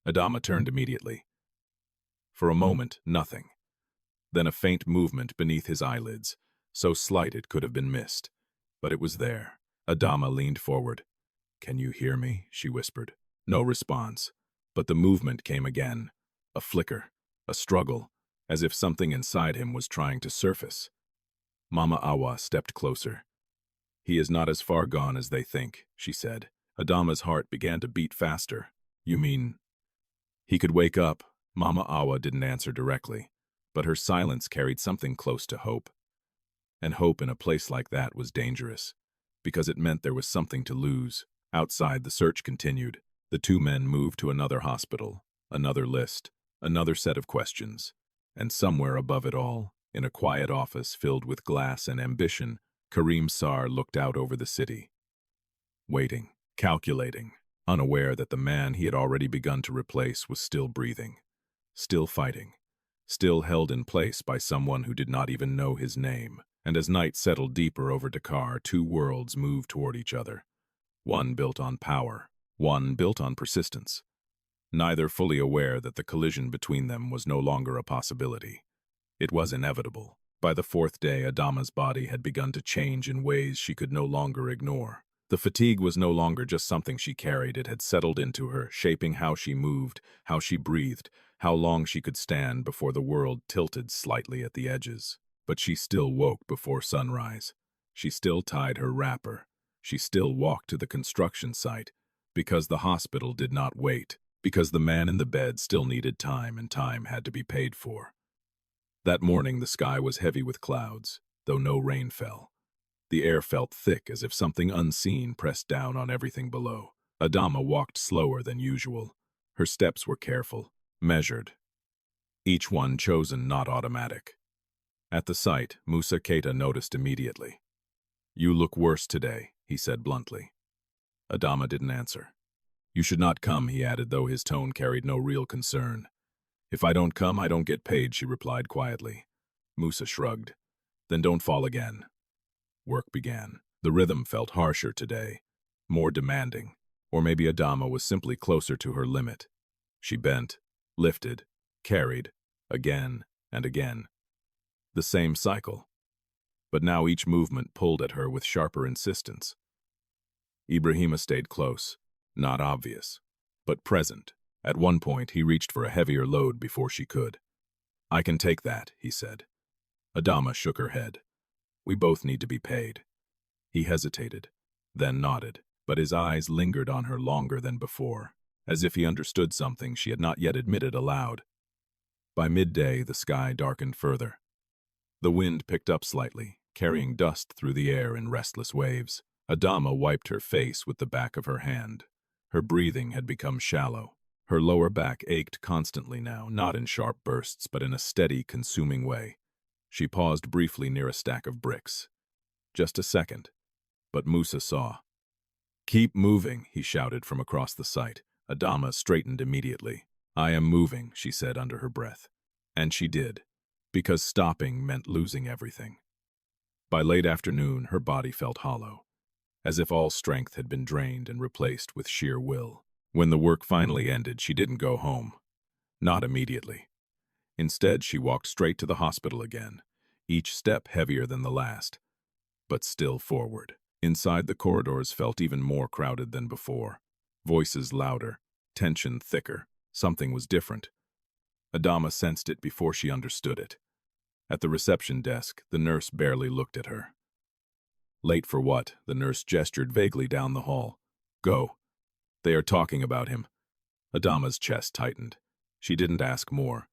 Adama turned immediately. For a moment, nothing. Then a faint movement beneath his eyelids, so slight it could have been missed. But it was there. Adama leaned forward. Can you hear me? She whispered. No response. But the movement came again. A flicker, a struggle, as if something inside him was trying to surface. Mama Awa stepped closer. He is not as far gone as they think, she said. Adama's heart began to beat faster. You mean? He could wake up. Mama Awa didn't answer directly, but her silence carried something close to hope. And hope in a place like that was dangerous, because it meant there was something to lose. Outside, the search continued. The two men moved to another hospital, another list, another set of questions. And somewhere above it all, in a quiet office filled with glass and ambition, Karim Sarr looked out over the city. Waiting, calculating, unaware that the man he had already begun to replace was still breathing, still fighting, still held in place by someone who did not even know his name. And as night settled deeper over Dakar, two worlds moved toward each other. One built on power, one built on persistence. Neither fully aware that the collision between them was no longer a possibility. It was inevitable. By the fourth day, Adama's body had begun to change in ways she could no longer ignore. The fatigue was no longer just something she carried. It had settled into her, shaping how she moved, how she breathed, how long she could stand before the world tilted slightly at the edges. But she still woke before sunrise. She still tied her wrapper. She still walked to the construction site, because the hospital did not wait, because the man in the bed still needed time and time had to be paid for. That morning the sky was heavy with clouds, though no rain fell. The air felt thick as if something unseen pressed down on everything below. Adama walked slower than usual. Her steps were careful, measured, each one chosen, not automatic. At the sight, Musa Keita noticed immediately. "You look worse today," he said bluntly. Adama didn't answer. "You should not come," he added, though his tone carried no real concern. "If I don't come, I don't get paid," she replied quietly. Musa shrugged. "Then don't fall again." Work began. The rhythm felt harsher today, more demanding, or maybe Adama was simply closer to her limit. She bent, lifted, carried, again and again. The same cycle. But now each movement pulled at her with sharper insistence. Ibrahima stayed close, not obvious, but present. At one point, he reached for a heavier load before she could. "I can take that," he said. Adama shook her head. "We both need to be paid." He hesitated, then nodded, but his eyes lingered on her longer than before, as if he understood something she had not yet admitted aloud. By midday, the sky darkened further. The wind picked up slightly, carrying dust through the air in restless waves. Adama wiped her face with the back of her hand. Her breathing had become shallow. Her lower back ached constantly now, not in sharp bursts, but in a steady, consuming way. She paused briefly near a stack of bricks. Just a second, but Musa saw. "Keep moving," he shouted from across the site. Adama straightened immediately. "I am moving," she said under her breath. And she did, because stopping meant losing everything. By late afternoon, her body felt hollow, as if all strength had been drained and replaced with sheer will. When the work finally ended, she didn't go home. Not immediately. Instead, she walked straight to the hospital again, each step heavier than the last, but still forward. Inside, the corridors felt even more crowded than before. Voices louder, tension thicker. Something was different. Adama sensed it before she understood it. At the reception desk, the nurse barely looked at her. "Late for what?" The nurse gestured vaguely down the hall. "Go. They are talking about him." Adama's chest tightened. She didn't ask more.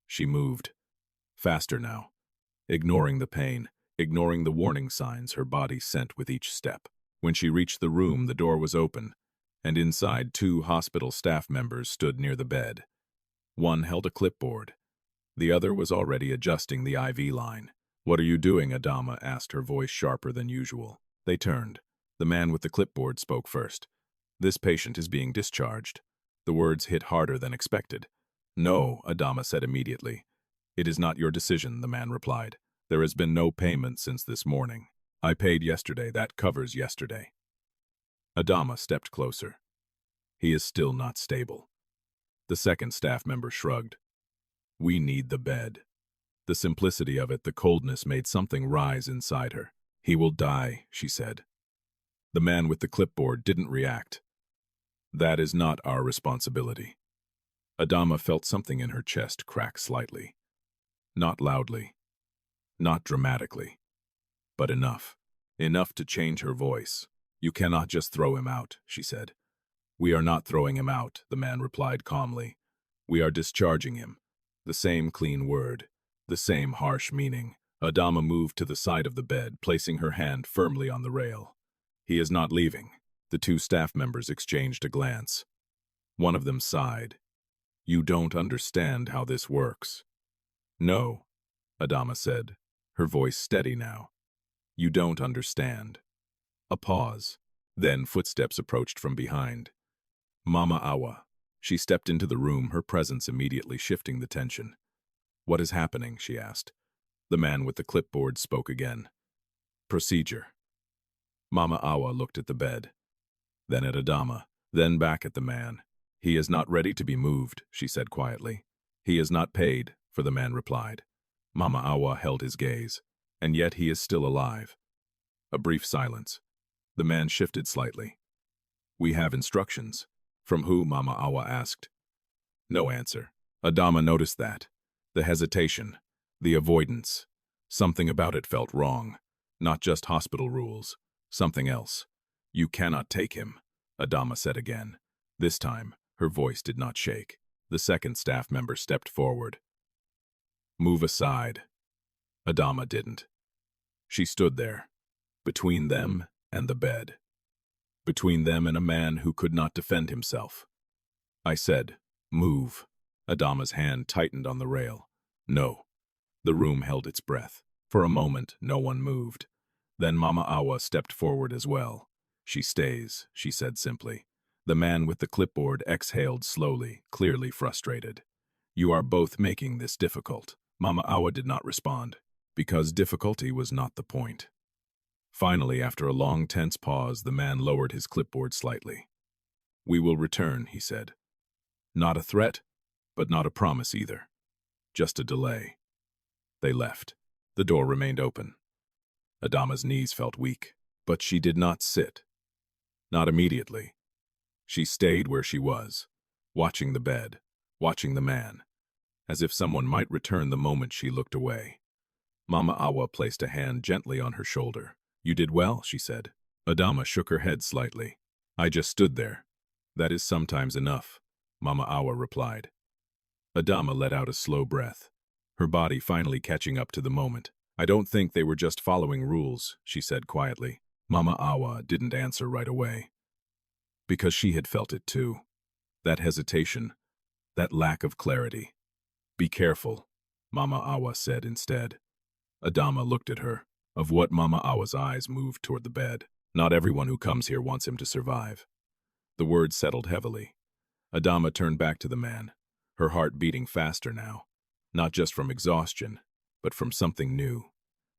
She moved. Faster now. Ignoring the pain, ignoring the warning signs her body sent with each step. When she reached the room, the door was open, and inside 2 hospital staff members stood near the bed. One held a clipboard. The other was already adjusting the IV line. "What are you doing?" Adama asked, her voice sharper than usual. They turned. The man with the clipboard spoke first. "This patient is being discharged." The words hit harder than expected. "No," Adama said immediately. "It is not your decision," the man replied. "There has been no payment since this morning. I paid yesterday. That covers yesterday." Adama stepped closer. "He is still not stable." The second staff member shrugged. "We need the bed." The simplicity of it, the coldness, made something rise inside her. "He will die," she said. The man with the clipboard didn't react. "That is not our responsibility." Adama felt something in her chest crack slightly. Not loudly, not dramatically, but enough. Enough to change her voice. "You cannot just throw him out," she said. "We are not throwing him out," the man replied calmly. "We are discharging him." The same clean word, the same harsh meaning. Adama moved to the side of the bed, placing her hand firmly on the rail. "He is not leaving." The 2 staff members exchanged a glance. One of them sighed. "You don't understand how this works." "No," Adama said, her voice steady now. "You don't understand." A pause. Then footsteps approached from behind. Mama Awa. She stepped into the room, her presence immediately shifting the tension. "What is happening?" she asked. The man with the clipboard spoke again. "Procedure." Mama Awa looked at the bed, then at Adama, then back at the man. "He is not ready to be moved," she said quietly. "He is not paid," for the man replied. Mama Awa held his gaze. "And yet he is still alive." A brief silence. The man shifted slightly. "We have instructions." "From who?" Mama Awa asked. No answer. Adama noticed that. The hesitation, the avoidance. Something about it felt wrong. Not just hospital rules. Something else. "You cannot take him," Adama said again. This time, her voice did not shake. The second staff member stepped forward. "Move aside." Adama didn't. She stood there, between them and the bed. Between them and a man who could not defend himself. I said, "Move." Adama's hand tightened on the rail. "No." The room held its breath. For a moment, no one moved. Then Mama Awa stepped forward as well. "She stays," she said simply. The man with the clipboard exhaled slowly, clearly frustrated. "You are both making this difficult." Mama Awa did not respond, because difficulty was not the point. Finally, after a long, tense pause, the man lowered his clipboard slightly. "We will return," he said. Not a threat, but not a promise either. Just a delay. They left. The door remained open. Adama's knees felt weak, but she did not sit. Not immediately. She stayed where she was, watching the bed, watching the man, as if someone might return the moment she looked away. Mama Awa placed a hand gently on her shoulder. "You did well," she said. Adama shook her head slightly. "I just stood there." "That is sometimes enough," Mama Awa replied. Adama let out a slow breath, her body finally catching up to the moment. "I don't think they were just following rules," she said quietly. Mama Awa didn't answer right away, because she had felt it too. That hesitation, that lack of clarity. "Be careful," Mama Awa said instead. Adama looked at her. Of what Mama Awa's eyes moved toward the bed. "Not everyone who comes here wants him to survive." The words settled heavily. Adama turned back to the man, her heart beating faster now, not just from exhaustion, but from something new.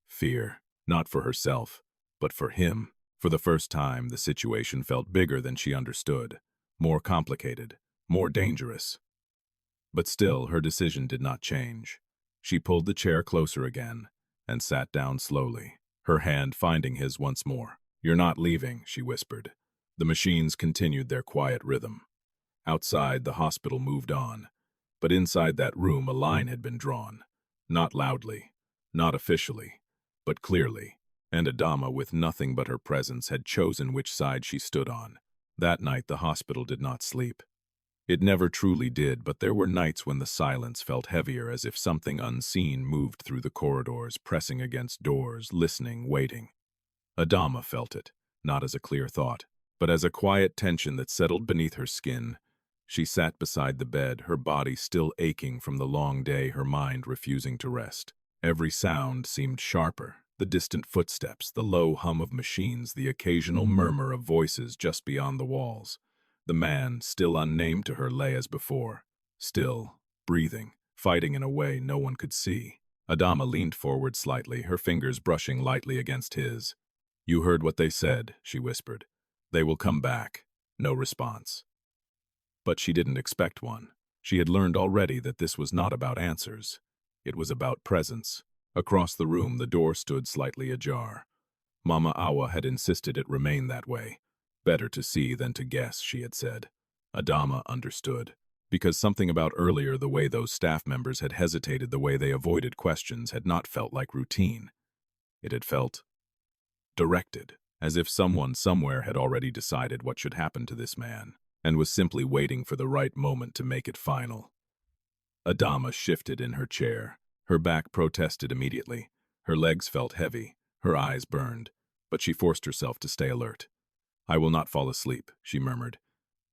Fear, not for herself, but for him. For the first time, the situation felt bigger than she understood, more complicated, more dangerous. But still, her decision did not change. She pulled the chair closer again and sat down slowly, her hand finding his once more. "You're not leaving," she whispered. The machines continued their quiet rhythm. Outside, the hospital moved on, but inside that room a line had been drawn. Not loudly, not officially, but clearly, and Adama, with nothing but her presence, had chosen which side she stood on. That night the hospital did not sleep. It never truly did, but there were nights when the silence felt heavier, as if something unseen moved through the corridors, pressing against doors, listening, waiting. Adama felt it, not as a clear thought, but as a quiet tension that settled beneath her skin. She sat beside the bed, her body still aching from the long day, her mind refusing to rest. Every sound seemed sharper, the distant footsteps, the low hum of machines, the occasional murmur of voices just beyond the walls. The man, still unnamed to her, lay as before, still, breathing, fighting in a way no one could see. Adama leaned forward slightly, her fingers brushing lightly against his. "You heard what they said," she whispered. "They will come back." No response. But she didn't expect one. She had learned already that this was not about answers. It was about presence. Across the room, the door stood slightly ajar. Mama Awa had insisted it remain that way. "Better to see than to guess," she had said. Adama understood. Because something about earlier, the way those staff members had hesitated, the way they avoided questions, had not felt like routine. It had felt directed, as if someone somewhere had already decided what should happen to this man, and was simply waiting for the right moment to make it final. Adama shifted in her chair. Her back protested immediately. Her legs felt heavy, her eyes burned, but she forced herself to stay alert. "I will not fall asleep," she murmured.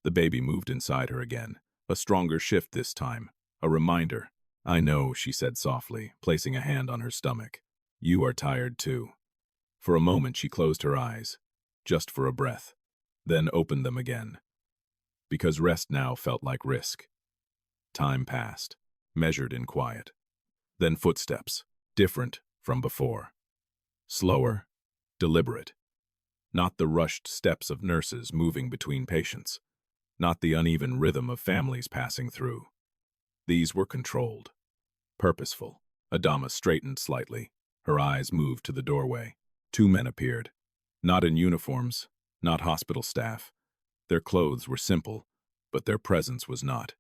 The baby moved inside her again. A stronger shift this time, a reminder. "I know," she said softly, placing a hand on her stomach. "You are tired too." For a moment she closed her eyes, just for a breath, then opened them again. Because rest now felt like risk. Time passed, measured in quiet. Then footsteps, different from before. Slower, deliberate. Not the rushed steps of nurses moving between patients. Not the uneven rhythm of families passing through. These were controlled, purposeful. Adama straightened slightly. Her eyes moved to the doorway. 2 men appeared. Not in uniforms, not hospital staff. Their clothes were simple, but their presence was not.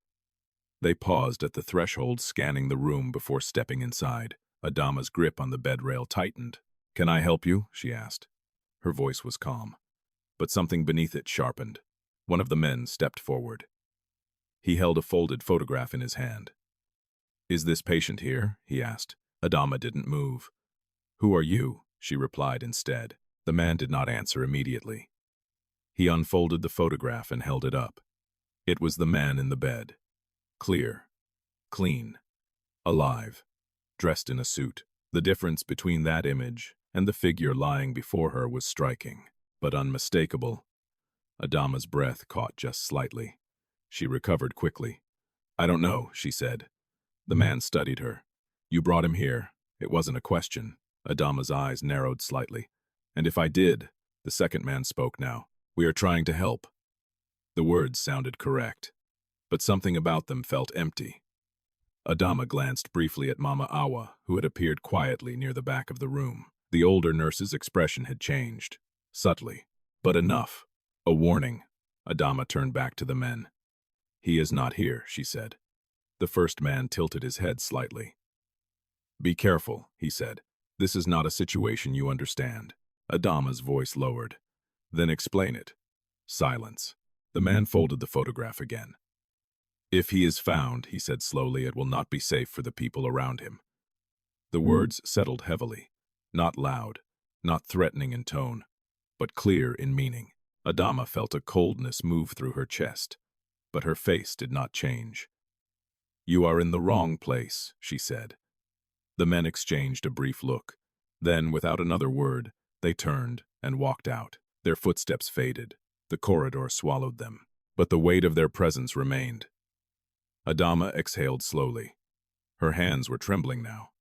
They paused at the threshold, scanning the room before stepping inside. Adama's grip on the bed rail tightened. "Can I help you?" she asked. Her voice was calm, but something beneath it sharpened. One of the men stepped forward. He held a folded photograph in his hand. "Is this patient here?" he asked. Adama didn't move. "Who are you?" she replied instead. The man did not answer immediately. He unfolded the photograph and held it up. It was the man in the bed. Clear, clean, alive, dressed in a suit. The difference between that image and the figure lying before her was striking, but unmistakable. Adama's breath caught just slightly. She recovered quickly. "I don't know," she said. The man studied her. "You brought him here. It wasn't a question." Adama's eyes narrowed slightly. "And if I did," the second man spoke now, "we are trying to help." The words sounded correct, but something about them felt empty. Adama glanced briefly at Mama Awa, who had appeared quietly near the back of the room. The older nurse's expression had changed, subtly, but enough. A warning. Adama turned back to the men. "He is not here," she said. The first man tilted his head slightly. "Be careful," he said. "This is not a situation you understand." Adama's voice lowered. "Then explain it." Silence. The man folded the photograph again. "If he is found," he said slowly, "it will not be safe for the people around him." The words settled heavily, not loud, not threatening in tone, but clear in meaning. Adama felt a coldness move through her chest, but her face did not change. "You are in the wrong place," she said. The men exchanged a brief look. Then, without another word, they turned and walked out. Their footsteps faded. The corridor swallowed them, but the weight of their presence remained. Adama exhaled slowly. Her hands were trembling now,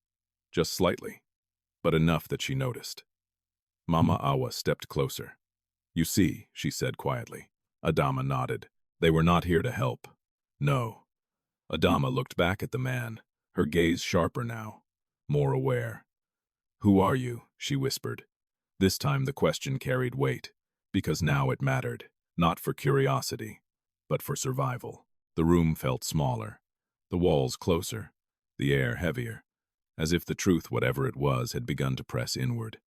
just slightly, but enough that she noticed. Mama Awa stepped closer. "You see," she said quietly. Adama nodded. "They were not here to help." "No." Adama looked back at the man, her gaze sharper now, more aware. "Who are you?" she whispered. This time the question carried weight, because now it mattered, not for curiosity, but for survival. The room felt smaller, the walls closer, the air heavier, as if the truth, whatever it was, had begun to press inward.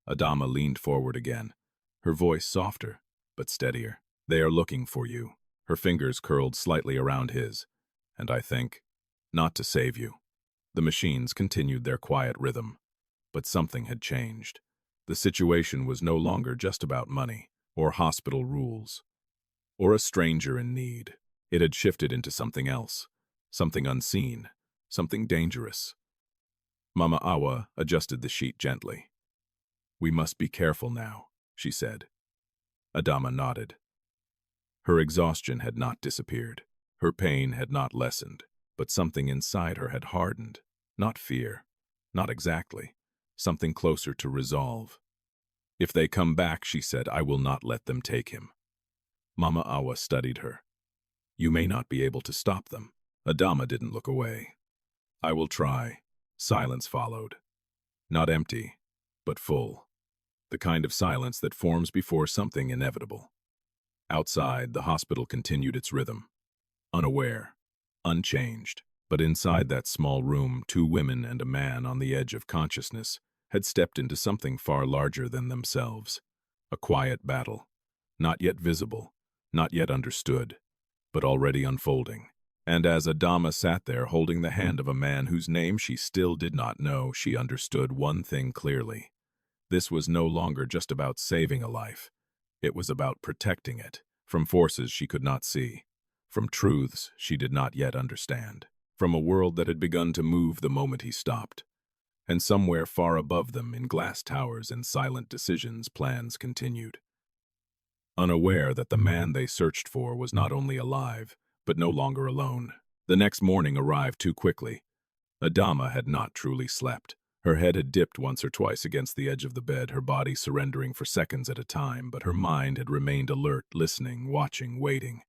Adama leaned forward again, her voice softer, but steadier. "They are looking for you." Her fingers curled slightly around his. "And I think, not to save you." The machines continued their quiet rhythm, but something had changed. The situation was no longer just about money, or hospital rules, or a stranger in need. It had shifted into something else, something unseen, something dangerous. Mama Awa adjusted the sheet gently. "We must be careful now," she said. Adama nodded. Her exhaustion had not disappeared. Her pain had not lessened, but something inside her had hardened. Not fear, not exactly, something closer to resolve. "If they come back," she said, "I will not let them take him." Mama Awa studied her. "You may not be able to stop them." Adama didn't look away. "I will try." Silence followed. Not empty, but full. The kind of silence that forms before something inevitable. Outside, the hospital continued its rhythm. Unaware, unchanged. But inside that small room, two women and a man on the edge of consciousness had stepped into something far larger than themselves. A quiet battle, not yet visible, not yet understood, but already unfolding. And as Adama sat there holding the hand of a man whose name she still did not know, she understood one thing clearly. This was no longer just about saving a life. It was about protecting it from forces she could not see, from truths she did not yet understand, from a world that had begun to move the moment he stopped. And somewhere far above them, in glass towers and silent decisions, plans continued. Unaware that the man they searched for was not only alive, but no longer alone. The next morning arrived too quickly. Adama had not truly slept. Her head had dipped once or twice against the edge of the bed, her body surrendering for seconds at a time, but her mind had remained alert, listening, watching, waiting.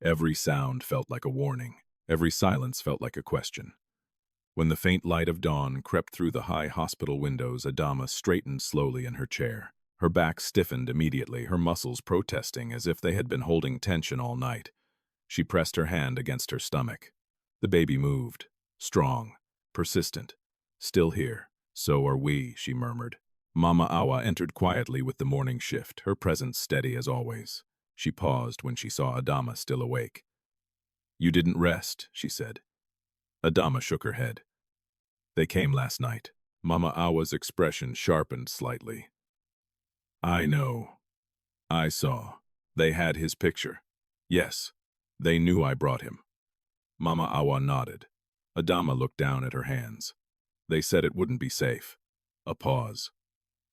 Every sound felt like a warning. Every silence felt like a question. When the faint light of dawn crept through the high hospital windows, Adama straightened slowly in her chair. Her back stiffened immediately, her muscles protesting as if they had been holding tension all night. She pressed her hand against her stomach. The baby moved. Strong. Persistent. Still here. So are we, she murmured. Mama Awa entered quietly with the morning shift, her presence steady as always. She paused when she saw Adama still awake. You didn't rest, she said. Adama shook her head. They came last night. Mama Awa's expression sharpened slightly. I know. I saw. They had his picture. Yes, they knew I brought him. Mama Awa nodded. Adama looked down at her hands. They said it wouldn't be safe. A pause.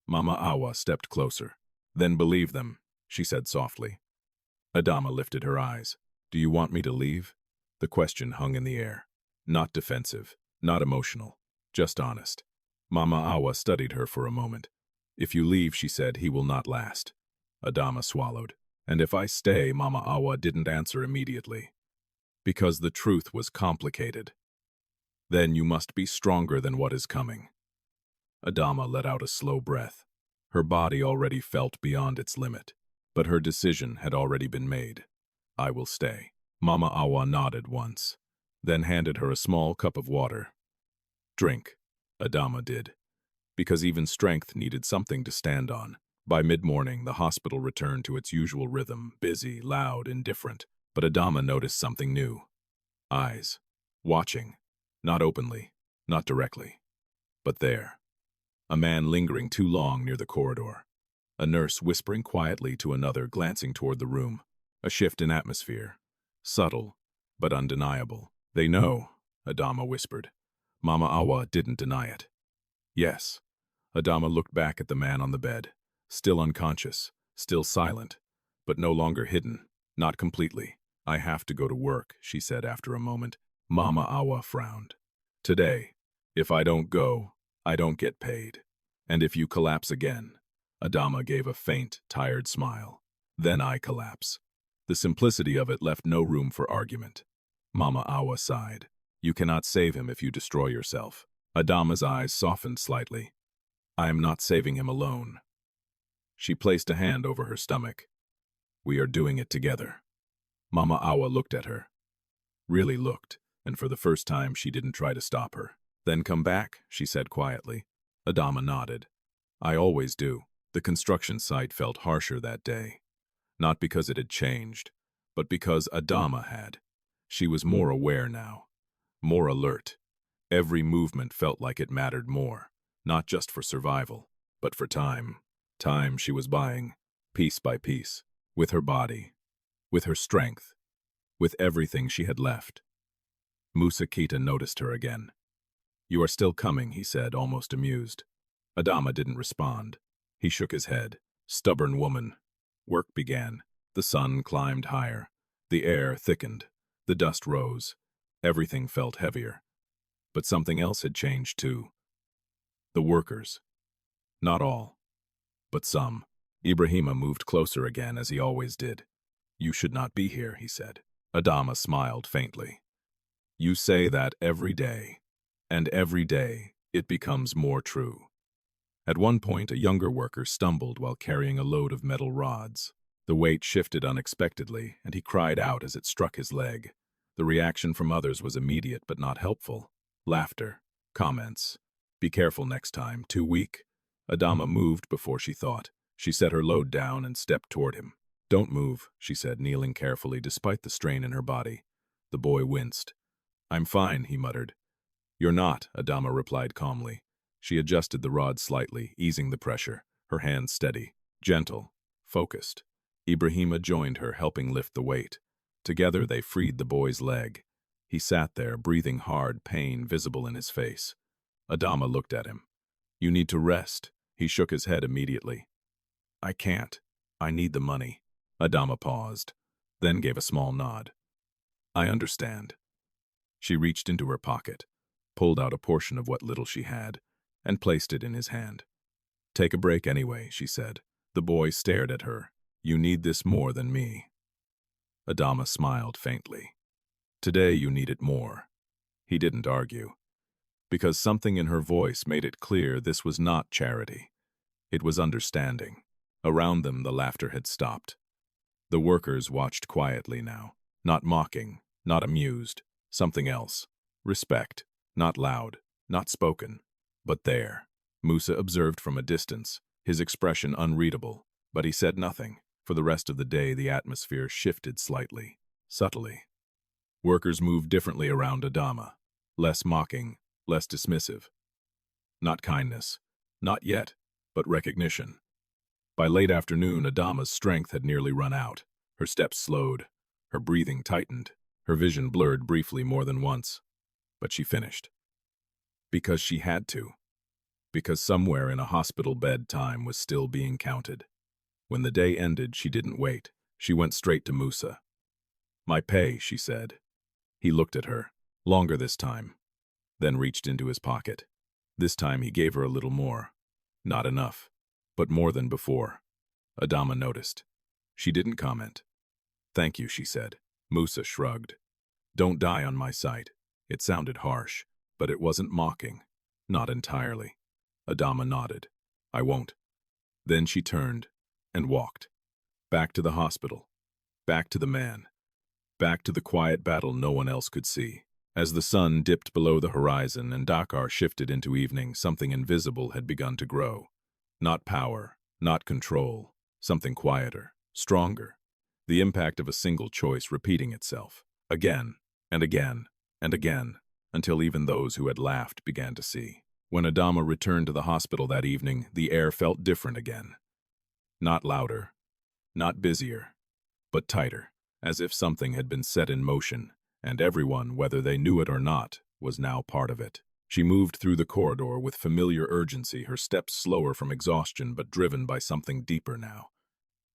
Mama Awa stepped closer. Then believe them, she said softly. Adama lifted her eyes. Do you want me to leave? The question hung in the air. Not defensive, not emotional, just honest. Mama Awa studied her for a moment. If you leave, she said, he will not last. Adama swallowed. And if I stay, Mama Awa didn't answer immediately. Because the truth was complicated. Then you must be stronger than what is coming. Adama let out a slow breath. Her body already felt beyond its limit, but her decision had already been made. I will stay. Mama Awa nodded once, then handed her a small cup of water. Drink, Adama did, because even strength needed something to stand on. By mid-morning, the hospital returned to its usual rhythm, busy, loud, indifferent. But Adama noticed something new. Eyes. Watching. Not openly, not directly. But there. A man lingering too long near the corridor. A nurse whispering quietly to another, glancing toward the room. A shift in atmosphere. Subtle, but undeniable. They know, Adama whispered. Mama Awa didn't deny it. Yes. Adama looked back at the man on the bed. Still unconscious, still silent, but no longer hidden. Not completely. I have to go to work, she said after a moment. Mama Awa frowned. Today, if I don't go, I don't get paid. And if you collapse again, Adama gave a faint, tired smile. Then I collapse. The simplicity of it left no room for argument. Mama Awa sighed. You cannot save him if you destroy yourself. Adama's eyes softened slightly. I am not saving him alone. She placed a hand over her stomach. We are doing it together. Mama Awa looked at her. Really looked, and for the first time she didn't try to stop her. Then come back, she said quietly. Adama nodded. I always do. The construction site felt harsher that day. Not because it had changed, but because Adama had. She was more aware now. More alert. Every movement felt like it mattered more, not just for survival, but for time. Time she was buying, piece by piece, with her body, with her strength, with everything she had left. Musa Kita noticed her again. You are still coming, he said, almost amused. Adama didn't respond. He shook his head. Stubborn woman. Work began. The sun climbed higher. The air thickened. The dust rose. Everything felt heavier. But something else had changed too. The workers. Not all, but some. Ibrahima moved closer again as he always did. You should not be here, he said. Adama smiled faintly. You say that every day, and every day it becomes more true. At one point, a younger worker stumbled while carrying a load of metal rods. The weight shifted unexpectedly, and he cried out as it struck his leg. The reaction from others was immediate but not helpful. Laughter. Comments. Be careful next time, too weak. Adama moved before she thought. She set her load down and stepped toward him. Don't move, she said, kneeling carefully despite the strain in her body. The boy winced. I'm fine, he muttered. You're not, Adama replied calmly. She adjusted the rod slightly, easing the pressure, her hands steady, gentle, focused. Ibrahima joined her, helping lift the weight. Together they freed the boy's leg. He sat there, breathing hard, pain visible in his face. Adama looked at him. You need to rest. He shook his head immediately. I can't. I need the money. Adama paused, then gave a small nod. I understand. She reached into her pocket, pulled out a portion of what little she had, and placed it in his hand. Take a break anyway, she said. The boy stared at her. You need this more than me. Adama smiled faintly. Today you need it more. He didn't argue, because something in her voice made it clear this was not charity. It was understanding. Around them the laughter had stopped. The workers watched quietly now, not mocking, not amused, Something else. Respect. Not loud, not spoken, but there. Musa observed from a distance, his expression unreadable, but he said nothing. For the rest of the day, the atmosphere shifted slightly, subtly. Workers moved differently around Adama. Less mocking, less dismissive. Not kindness. Not yet, but recognition. By late afternoon, Adama's strength had nearly run out. Her steps slowed. Her breathing tightened. Her vision blurred briefly more than once. But she finished. Because she had to. Because somewhere in a hospital bed time was still being counted. When the day ended, she didn't wait. She went straight to Musa. "My pay," she said. He looked at her, longer this time, then reached into his pocket. This time he gave her a little more. Not enough, but more than before. Adama noticed. She didn't comment. "Thank you," she said. Musa shrugged. "Don't die on my sight." It sounded harsh, but it wasn't mocking. Not entirely. Adama nodded. "I won't." Then she turned and walked. Back to the hospital. Back to the man. Back to the quiet battle no one else could see. As the sun dipped below the horizon and Dakar shifted into evening, something invisible had begun to grow. Not power, not control, something quieter, stronger. The impact of a single choice repeating itself, again and again and again, until even those who had laughed began to see. When Adama returned to the hospital that evening, the air felt different again. Not louder, not busier, but tighter, as if something had been set in motion, and everyone, whether they knew it or not, was now part of it. She moved through the corridor with familiar urgency, her steps slower from exhaustion but driven by something deeper now.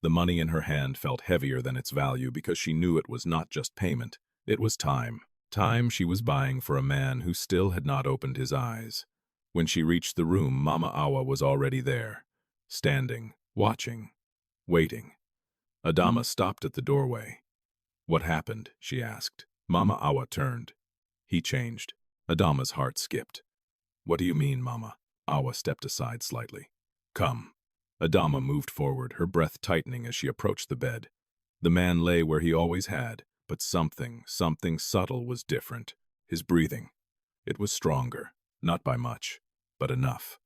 The money in her hand felt heavier than its value because she knew it was not just payment, it was time. Time she was buying for a man who still had not opened his eyes. When she reached the room, Mama Awa was already there, standing, watching, waiting. Adama stopped at the doorway. "What happened?" she asked. Mama Awa turned. He changed. Adama's heart skipped. "What do you mean, Mama?" Awa stepped aside slightly. "Come." Adama moved forward, her breath tightening as she approached the bed. The man lay where he always had, but something subtle was different. His breathing. It was stronger, not by much, but enough.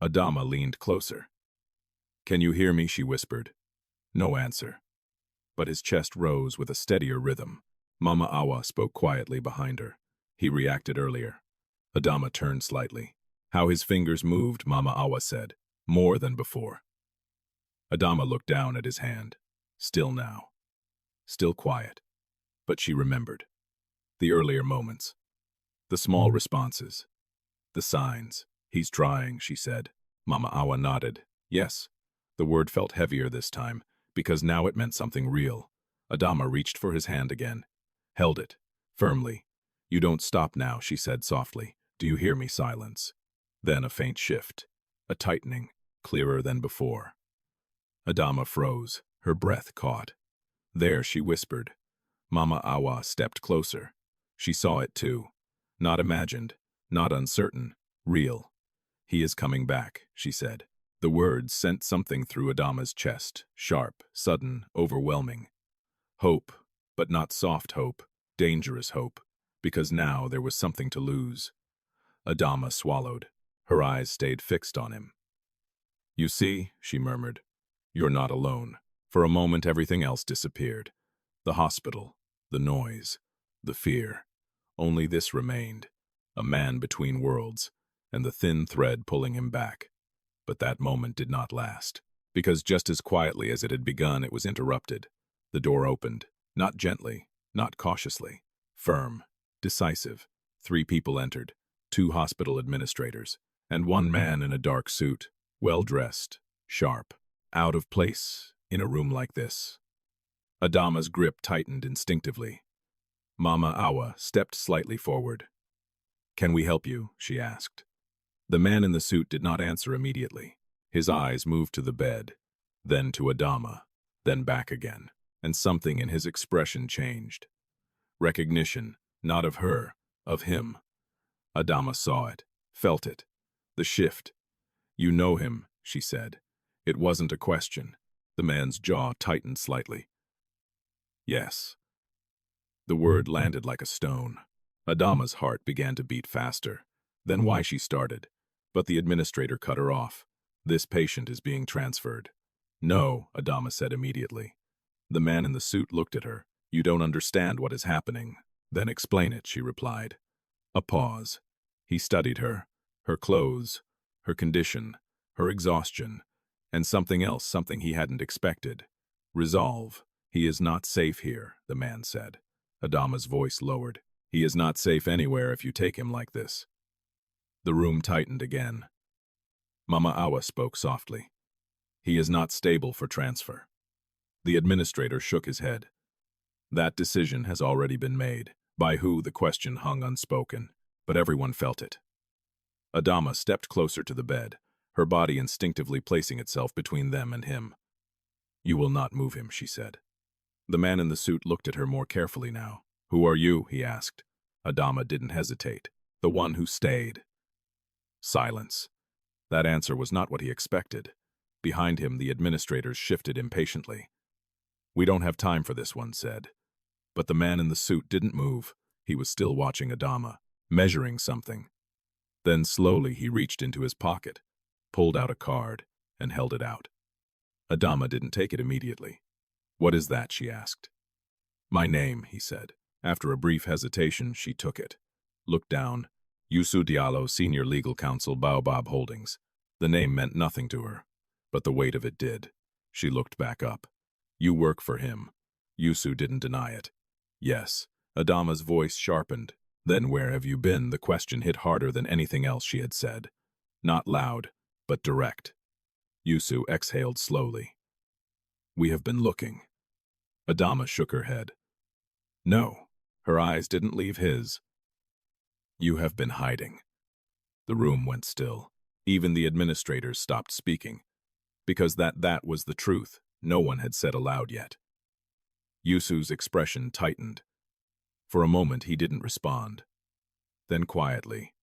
Adama leaned closer. "Can you hear me?" she whispered. No answer. But his chest rose with a steadier rhythm. Mama Awa spoke quietly behind her. He reacted earlier. Adama turned slightly. How his fingers moved, Mama Awa said. More than before. Adama looked down at his hand. Still now. Still quiet. But she remembered. The earlier moments. The small responses. The signs. "He's trying," she said. Mama Awa nodded. Yes. The word felt heavier this time, because now it meant something real. Adama reached for his hand again. Held it. Firmly. "You don't stop now," she said softly. "Do you hear me?" Silence. Then a faint shift. A tightening. Clearer than before. Adama froze. Her breath caught. "There," she whispered. Mama Awa stepped closer. She saw it too. Not imagined. Not uncertain. Real. "He is coming back," she said. The words sent something through Adama's chest. Sharp, sudden, overwhelming. Hope, but not soft hope. Dangerous hope. Because now there was something to lose. Adama swallowed. Her eyes stayed fixed on him. "You see," she murmured. "You're not alone." For a moment everything else disappeared. The hospital, the noise, the fear. Only this remained. A man between worlds, and the thin thread pulling him back. But that moment did not last. Because just as quietly as it had begun, it was interrupted. The door opened. Not gently, not cautiously. Firm, decisive. 3 people entered. 2 hospital administrators. And 1 man in a dark suit. Well-dressed, sharp. Out of place in a room like this. Adama's grip tightened instinctively. Mama Awa stepped slightly forward. "Can we help you?" she asked. The man in the suit did not answer immediately. His eyes moved to the bed, then to Adama, then back again, and something in his expression changed. Recognition, not of her, of him. Adama saw it, felt it. The shift. "You know him," she said. It wasn't a question. The man's jaw tightened slightly. "Yes." The word landed like a stone. Adama's heart began to beat faster than why she started, but the administrator cut her off. This patient is being transferred. No, Adama said immediately. The man in the suit looked at her. You don't understand what is happening. Then explain it, she replied. A pause. He studied her clothes, her condition, her exhaustion, and something else, something he hadn't expected. Resolve. He is not safe here, the man said. Adama's voice lowered. He is not safe anywhere if you take him like this. The room tightened again. Mama Awa spoke softly. He is not stable for transfer. The administrator shook his head. That decision has already been made. By who, the question hung unspoken, but everyone felt it. Adama stepped closer to the bed, her body instinctively placing itself between them and him. You will not move him, she said. The man in the suit looked at her more carefully now. Who are you? He asked. Adama didn't hesitate. The one who stayed. Silence. That answer was not what he expected. Behind him, the administrators shifted impatiently. We don't have time for this, one said. But the man in the suit didn't move. He was still watching Adama, measuring something. Then slowly he reached into his pocket, pulled out a card, and held it out. Adama didn't take it immediately. What is that? She asked. My name, he said. After a brief hesitation, she took it. Looked down. Youssou Diallo, Senior Legal Counsel, Baobab Holdings. The name meant nothing to her, but the weight of it did. She looked back up. You work for him. Youssou didn't deny it. Yes. Adama's voice sharpened. Then where have you been? The question hit harder than anything else she had said. Not loud, but direct. Youssou exhaled slowly. We have been looking. Adama shook her head. No. Her eyes didn't leave his. You have been hiding. The room went still. Even the administrators stopped speaking. Because that was the truth. No one had said aloud yet. Youssou's expression tightened. For a moment he didn't respond. Then quietly,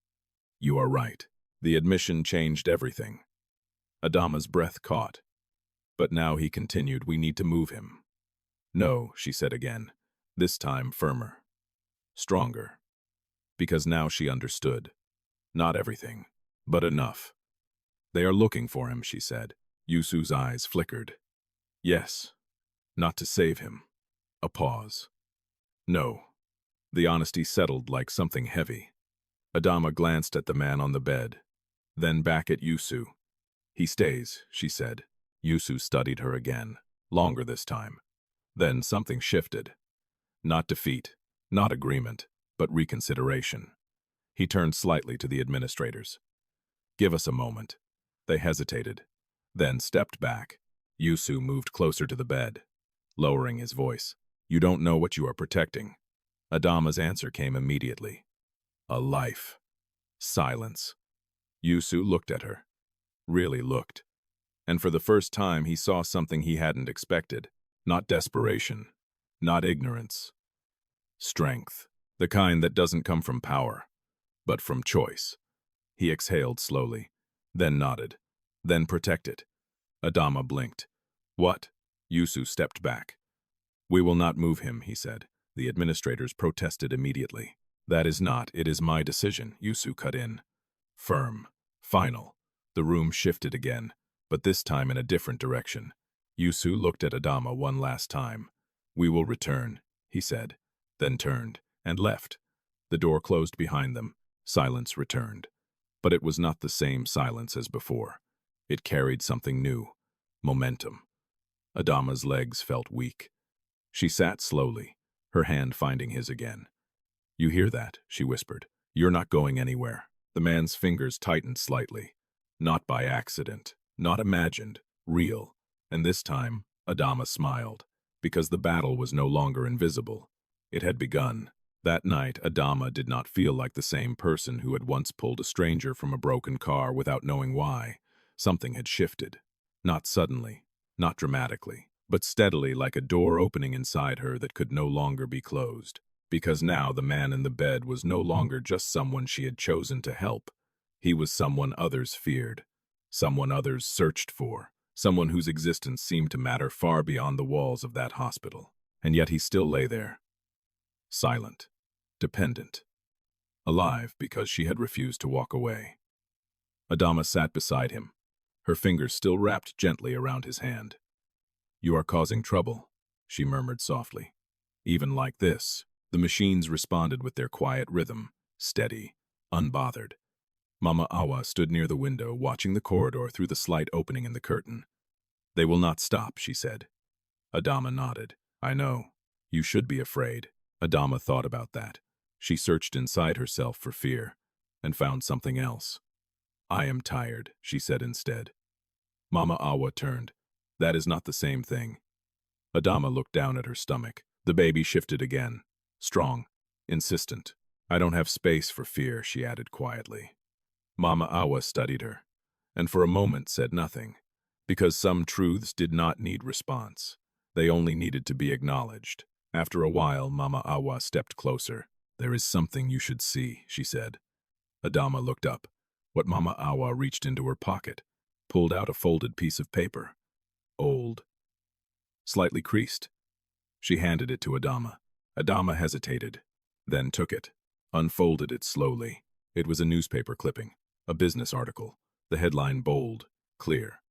you are right. The admission changed everything. Adama's breath caught. But now he continued, we need to move him. No, she said again, this time firmer. Stronger. Because now she understood. Not everything, but enough. They are looking for him, she said. Youssou's eyes flickered. Yes. Not to save him. A pause. No. The honesty settled like something heavy. Adama glanced at the man on the bed, then back at Youssou. He stays, she said. Youssou studied her again, longer this time. Then something shifted. Not defeat, not agreement, but reconsideration. He turned slightly to the administrators. Give us a moment. They hesitated, then stepped back. Youssou moved closer to the bed, lowering his voice. You don't know what you are protecting. Adama's answer came immediately. A life. Silence. Youssou looked at her. Really looked. And for the first time he saw something he hadn't expected. Not desperation. Not ignorance. Strength. The kind that doesn't come from power, but from choice. He exhaled slowly, then nodded, then protected. Adama blinked. What? Youssou stepped back. We will not move him, he said. The administrators protested immediately. That is not, it is my decision, Youssou cut in. Firm. Final. The room shifted again, but this time in a different direction. Youssou looked at Adama one last time. We will return, he said, then turned and left. The door closed behind them. Silence returned. But it was not the same silence as before. It carried something new. Momentum. Adama's legs felt weak. She sat slowly, her hand finding his again. You hear that? She whispered. You're not going anywhere. The man's fingers tightened slightly. Not by accident, not imagined, real. And this time, Adama smiled, because the battle was no longer invisible. It had begun. That night, Adama did not feel like the same person who had once pulled a stranger from a broken car without knowing why. Something had shifted. Not suddenly, not dramatically, but steadily, like a door opening inside her that could no longer be closed. Because now the man in the bed was no longer just someone she had chosen to help. He was someone others feared, someone others searched for, someone whose existence seemed to matter far beyond the walls of that hospital. And yet he still lay there, silent, dependent. alive because she had refused to walk away. Adama sat beside him, her fingers still wrapped gently around his hand. "You are causing trouble," she murmured softly. Even like this, the machines responded with their quiet rhythm, steady, unbothered. Mama Awa stood near the window, watching the corridor through the slight opening in the curtain. "They will not stop," she said. Adama nodded. "I know. You should be afraid." Adama thought about that. She searched inside herself for fear, and found something else. "I am tired," she said instead. Mama Awa turned. "That is not the same thing." Adama looked down at her stomach. The baby shifted again. Strong, insistent. "I don't have space for fear," she added quietly. Mama Awa studied her, and for a moment said nothing, because some truths did not need response. They only needed to be acknowledged. After a while, Mama Awa stepped closer. "There is something you should see," she said. Adama looked up. What Mama Awa reached into her pocket, pulled out a folded piece of paper. Old. Slightly creased. She handed it to Adama. Adama hesitated, then took it, unfolded it slowly. It was a newspaper clipping, a business article, the headline bold, clear.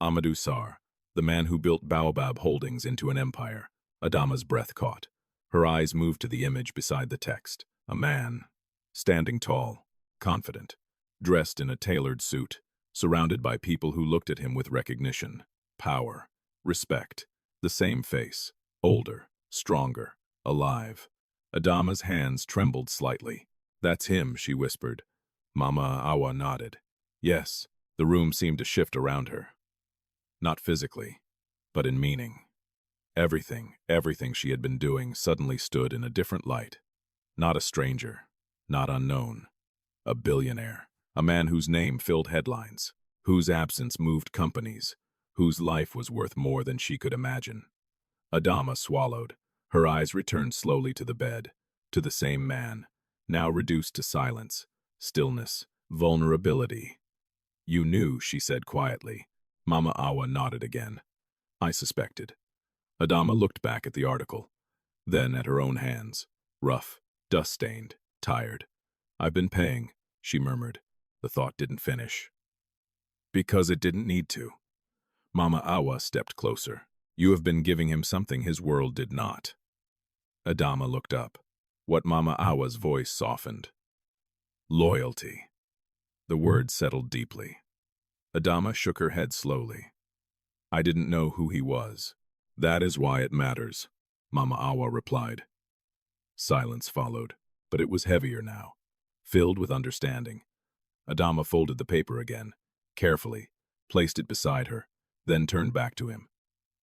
Amadou Sarr, the man who built Baobab Holdings into an empire. Adama's breath caught. Her eyes moved to the image beside the text. A man, standing tall, confident, dressed in a tailored suit, surrounded by people who looked at him with recognition, power, respect. The same face, older, stronger, alive. Adama's hands trembled slightly. "That's him," she whispered. Mama Awa nodded. Yes, the room seemed to shift around her. Not physically, but in meaning. Everything she had been doing suddenly stood in a different light. Not a stranger, not unknown. A billionaire, a man whose name filled headlines, whose absence moved companies, whose life was worth more than she could imagine. Adama swallowed. Her eyes returned slowly to the bed, to the same man, now reduced to silence, stillness, vulnerability. "You knew," she said quietly. Mama Awa nodded again. "I suspected." Adama looked back at the article, then at her own hands, rough, dust-stained, tired. "I've been paying," she murmured. The thought didn't finish. "Because it didn't need to." Mama Awa stepped closer. "You have been giving him something his world did not." Adama looked up. What Mama Awa's voice softened. "Loyalty." The word settled deeply. Adama shook her head slowly. "I didn't know who he was. That is why it matters," Mama Awa replied. Silence followed, but it was heavier now, filled with understanding. Adama folded the paper again, carefully, placed it beside her, then turned back to him.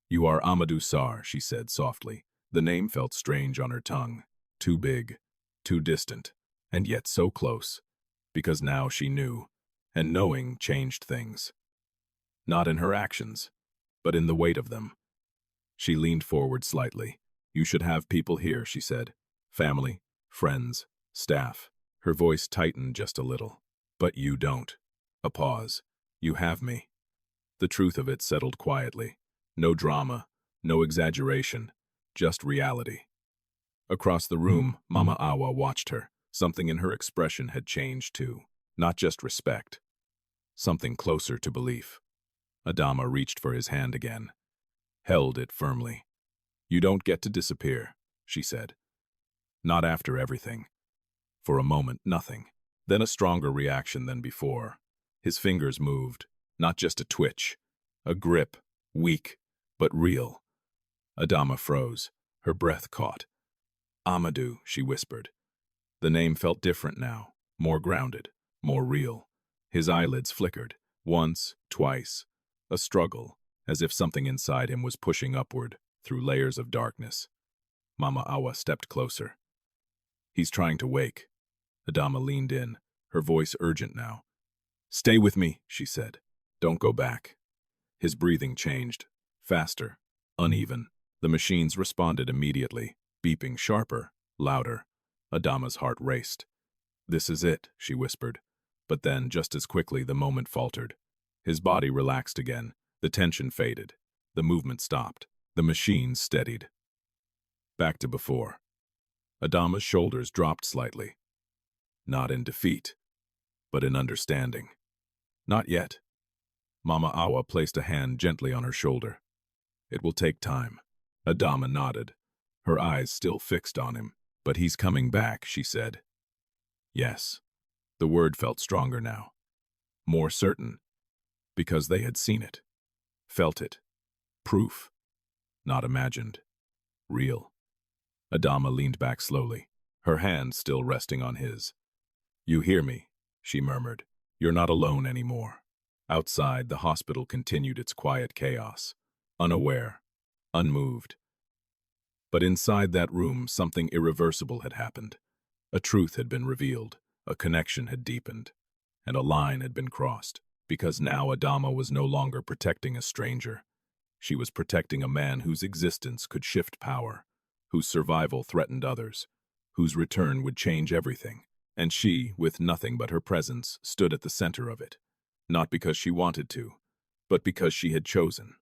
"You are Amadou Sarr," she said softly. The name felt strange on her tongue, too big, too distant, and yet so close, because now she knew, and knowing changed things. Not in her actions, but in the weight of them. She leaned forward slightly. "You should have people here," she said. "Family, friends, staff." Her voice tightened just a little. "But you don't." A pause. "You have me." The truth of it settled quietly. No drama, no exaggeration, just reality. Across the room, Mama Awa watched her. Something in her expression had changed too. Not just respect. Something closer to belief. Adama reached for his hand again. Held it firmly. "You don't get to disappear," she said. "Not after everything." For a moment, nothing. Then a stronger reaction than before. His fingers moved. Not just a twitch. A grip. Weak, but real. Adama froze. Her breath caught. "Amadou," she whispered. The name felt different now. More grounded. More real. His eyelids flickered. Once, twice. A struggle, as if something inside him was pushing upward, through layers of darkness. Mama Awa stepped closer. "He's trying to wake." Adama leaned in, her voice urgent now. "Stay with me," she said. "Don't go back." His breathing changed. Faster. Uneven. The machines responded immediately, beeping sharper, louder. Adama's heart raced. "This is it," she whispered. But then, just as quickly, the moment faltered. His body relaxed again. The tension faded. The movement stopped. The machines steadied. Back to before. Adama's shoulders dropped slightly. not in defeat, but in understanding. Not yet. Mama Awa placed a hand gently on her shoulder. It will take time. Adama nodded, her eyes still fixed on him. But he's coming back, she said. Yes. The word felt stronger now. More certain. Because they had seen it. Felt it. Proof. Not imagined. Real. Adama leaned back slowly, her hand still resting on his. You hear me, she murmured. You're not alone anymore. Outside, the hospital continued its quiet chaos, unaware, unmoved. But inside that room, something irreversible had happened. A truth had been revealed, a connection had deepened, and a line had been crossed, because now Adama was no longer protecting a stranger. She was protecting a man whose existence could shift power, whose survival threatened others, whose return would change everything. And she, with nothing but her presence, stood at the center of it. Not because she wanted to, but because she had chosen.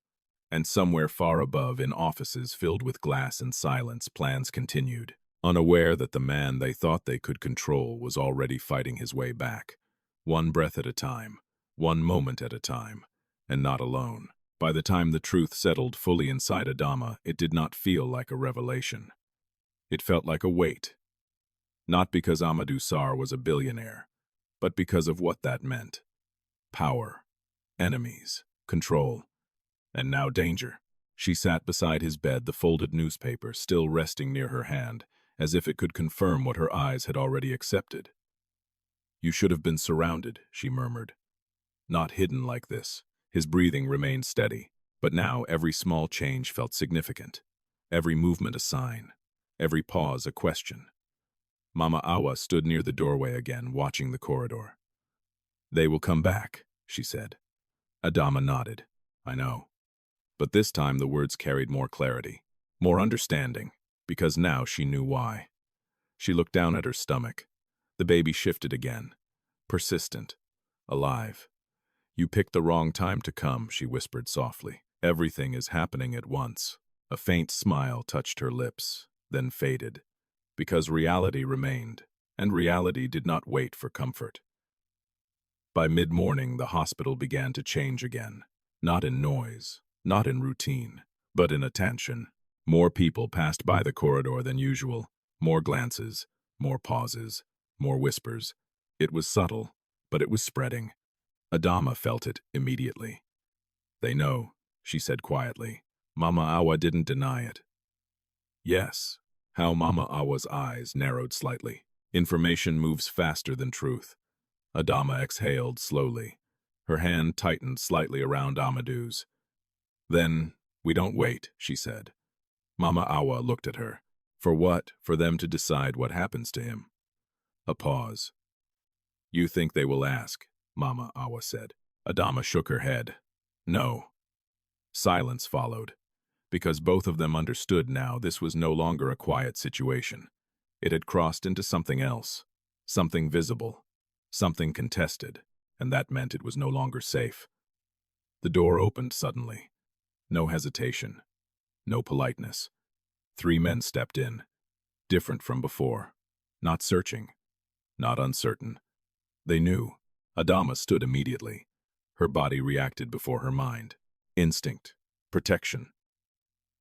And somewhere far above, in offices filled with glass and silence, plans continued, unaware that the man they thought they could control was already fighting his way back, one breath at a time, one moment at a time, and not alone. By the time the truth settled fully inside Adama, it did not feel like a revelation. It felt like a weight. Not because Amadou Sarr was a billionaire, but because of what that meant. Power, enemies, control, and now danger. She sat beside his bed, the folded newspaper still resting near her hand, as if it could confirm what her eyes had already accepted. You should have been surrounded, she murmured. Not hidden like this. His breathing remained steady, but now every small change felt significant. Every movement a sign, every pause a question. Mama Awa stood near the doorway again, watching the corridor. They will come back, she said. Adama nodded. I know. But this time the words carried more clarity, more understanding, because now she knew why. She looked down at her stomach. The baby shifted again. Persistent. Alive. You picked the wrong time to come, she whispered softly. Everything is happening at once. A faint smile touched her lips, then faded. Because reality remained, and reality did not wait for comfort. By mid-morning, the hospital began to change again. Not in noise, not in routine, but in attention. More people passed by the corridor than usual. More glances, more pauses, more whispers. It was subtle, but it was spreading. Adama felt it immediately. They know, she said quietly. Mama Awa didn't deny it. Yes. How Mama Awa's eyes narrowed slightly. Information moves faster than truth. Adama exhaled slowly. Her hand tightened slightly around Amadou's. Then, we don't wait, she said. Mama Awa looked at her. For what? For them to decide what happens to him. A pause. You think they will ask, Mama Awa said. Adama shook her head. No. Silence followed. Because both of them understood now this was no longer a quiet situation. It had crossed into something else, something visible, something contested, and that meant it was no longer safe. The door opened suddenly. No hesitation, no politeness. 3 men stepped in, different from before, not searching, not uncertain. They knew. Adama stood immediately. Her body reacted before her mind. Instinct, protection.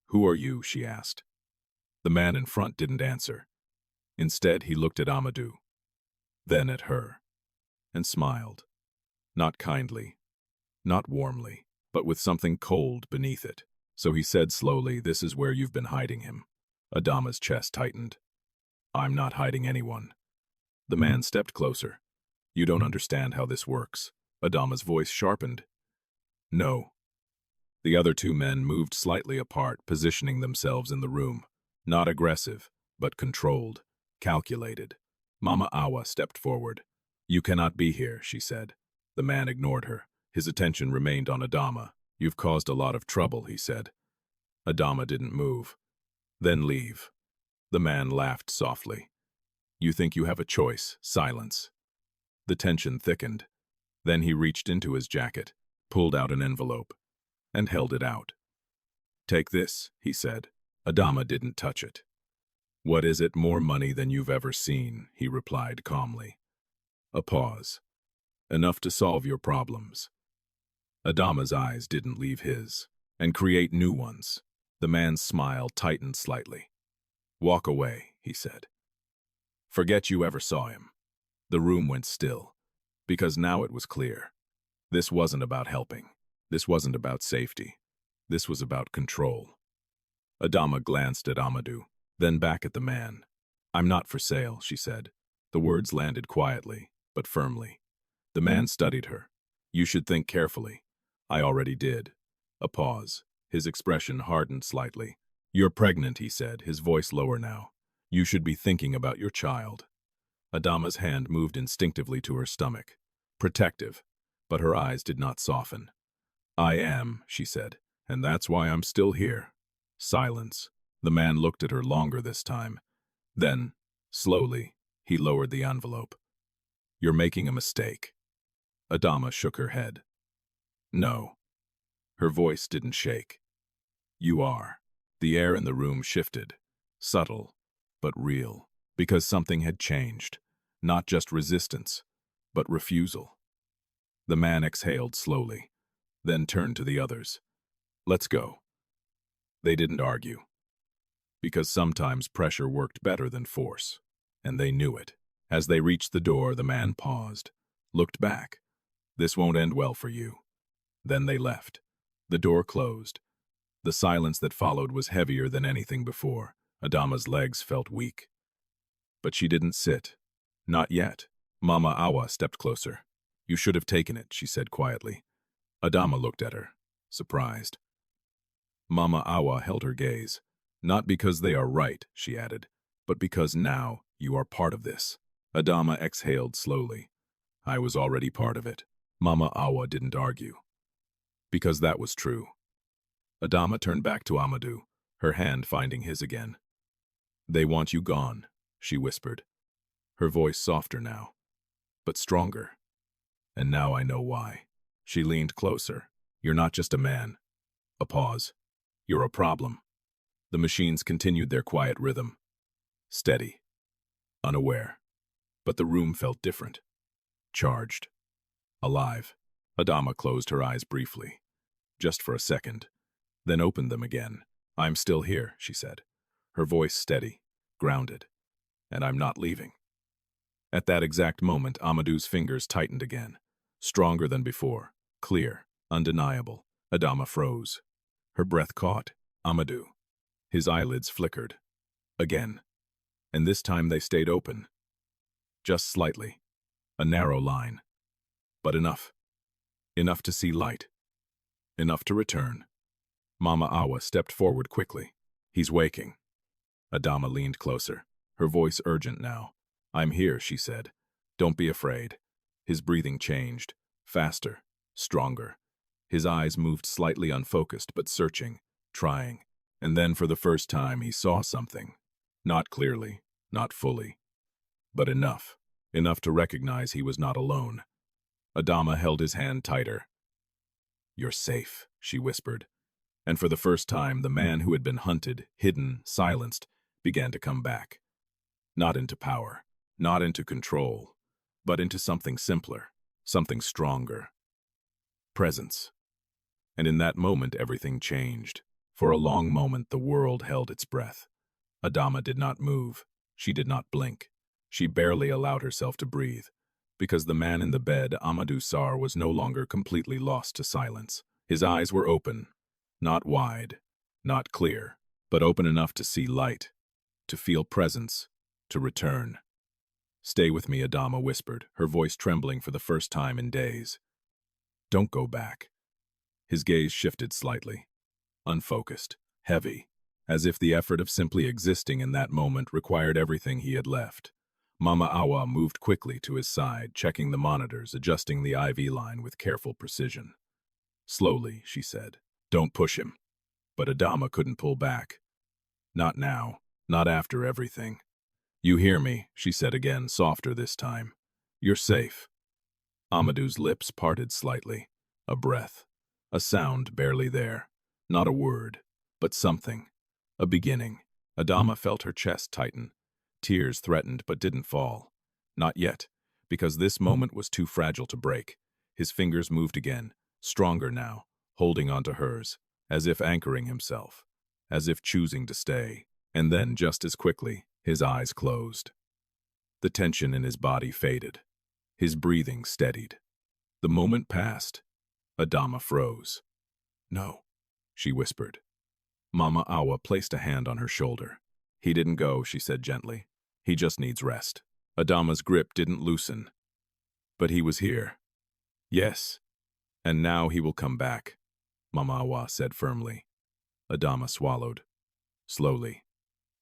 Who are you? She asked. The man in front didn't answer. Instead, he looked at Amadou, then at her, and smiled. Not kindly, not warmly, but with something cold beneath it. So he said slowly, this is where you've been hiding him. Adama's chest tightened. I'm not hiding anyone. The man stepped closer. You don't understand how this works. Adama's voice sharpened. No. The other 2 men moved slightly apart, positioning themselves in the room. Not aggressive, but controlled, calculated. Mama Awa stepped forward. You cannot be here, she said. The man ignored her. His attention remained on Adama. You've caused a lot of trouble, he said. Adama didn't move. Then leave. The man laughed softly. You think you have a choice. Silence. The tension thickened. Then he reached into his jacket, pulled out an envelope, and held it out. Take this, he said. Adama didn't touch it. What is it? More money than you've ever seen, he replied calmly. A pause. Enough to solve your problems. Adama's eyes didn't leave his, and create new ones. The man's smile tightened slightly. Walk away, he said. Forget you ever saw him. The room went still, because now it was clear. This wasn't about helping. This wasn't about safety. This was about control. Adama glanced at Amadou, then back at the man. I'm not for sale, she said. The words landed quietly, but firmly. The man studied her. You should think carefully. I already did. A pause. His expression hardened slightly. You're pregnant, he said, his voice lower now. You should be thinking about your child. Adama's hand moved instinctively to her stomach. Protective, but her eyes did not soften. I am, she said, and that's why I'm still here. Silence. The man looked at her longer this time. Then, slowly, he lowered the envelope. You're making a mistake. Adama shook her head. No. Her voice didn't shake. You are. The air in the room shifted. Subtle, but real, because something had changed. Not just resistance, but refusal. The man exhaled slowly, then turned to the others. Let's go. They didn't argue. Because sometimes pressure worked better than force, and they knew it. As they reached the door, the man paused, looked back. This won't end well for you. Then they left. The door closed. The silence that followed was heavier than anything before. Adama's legs felt weak. But she didn't sit. Not yet. Mama Awa stepped closer. You should have taken it, she said quietly. Adama looked at her, surprised. Mama Awa held her gaze. Not because they are right, she added, but because now you are part of this. Adama exhaled slowly. I was already part of it. Mama Awa didn't argue. Because that was true. Adama turned back to Amadou, her hand finding his again. They want you gone, she whispered. Her voice softer now, but stronger. And now I know why. She leaned closer. You're not just a man. A pause. You're a problem. The machines continued their quiet rhythm. Steady. Unaware. But the room felt different. Charged. Alive. Adama closed her eyes briefly. Just for a second. Then opened them again. I'm still here, she said. Her voice steady. Grounded. And I'm not leaving. At that exact moment, Amadou's fingers tightened again. Stronger than before. Clear. Undeniable. Adama froze. Her breath caught. Amadou. His eyelids flickered. Again. And this time they stayed open. Just slightly. A narrow line. But enough. Enough to see light. Enough to return. Mama Awa stepped forward quickly. He's waking. Adama leaned closer, her voice urgent now. I'm here, she said. Don't be afraid. His breathing changed. Faster. Stronger. His eyes moved slightly unfocused but searching, trying. And then for the first time he saw something. Not clearly, not fully. But enough. Enough to recognize he was not alone. Adama held his hand tighter. You're safe, she whispered. And for the first time, the man who had been hunted, hidden, silenced, began to come back. Not into power, not into control, but into something simpler, something stronger. Presence. And in that moment, everything changed. For a long moment, the world held its breath. Adama did not move. She did not blink. She barely allowed herself to breathe. Because the man in the bed, Amadou Sarr, was no longer completely lost to silence. His eyes were open. Not wide, not clear, but open enough to see light, to feel presence, to return. Stay with me, Adama whispered, her voice trembling for the first time in days. Don't go back. His gaze shifted slightly, unfocused, heavy, as if the effort of simply existing in that moment required everything he had left. Mama Awa moved quickly to his side, checking the monitors, adjusting the IV line with careful precision. Slowly, she said. Don't push him. But Adama couldn't pull back. Not now. Not after everything. You hear me, she said again, softer this time. You're safe. Amadou's lips parted slightly. A breath. A sound barely there. Not a word, but something. A beginning. Adama felt her chest tighten. Tears threatened but didn't fall. Not yet. because this moment was too fragile to break. His fingers moved again, stronger now, holding onto hers, as if anchoring himself, as if choosing to stay. And then, just as quickly, his eyes closed. The tension in his body faded. His breathing steadied. The moment passed. Adama froze. "No," she whispered. Mama Awa placed a hand on her shoulder. "He didn't go," she said gently. "He just needs rest." Adama's grip didn't loosen. "But he was here." "Yes, and now he will come back," Mama Awa said firmly. Adama swallowed, slowly,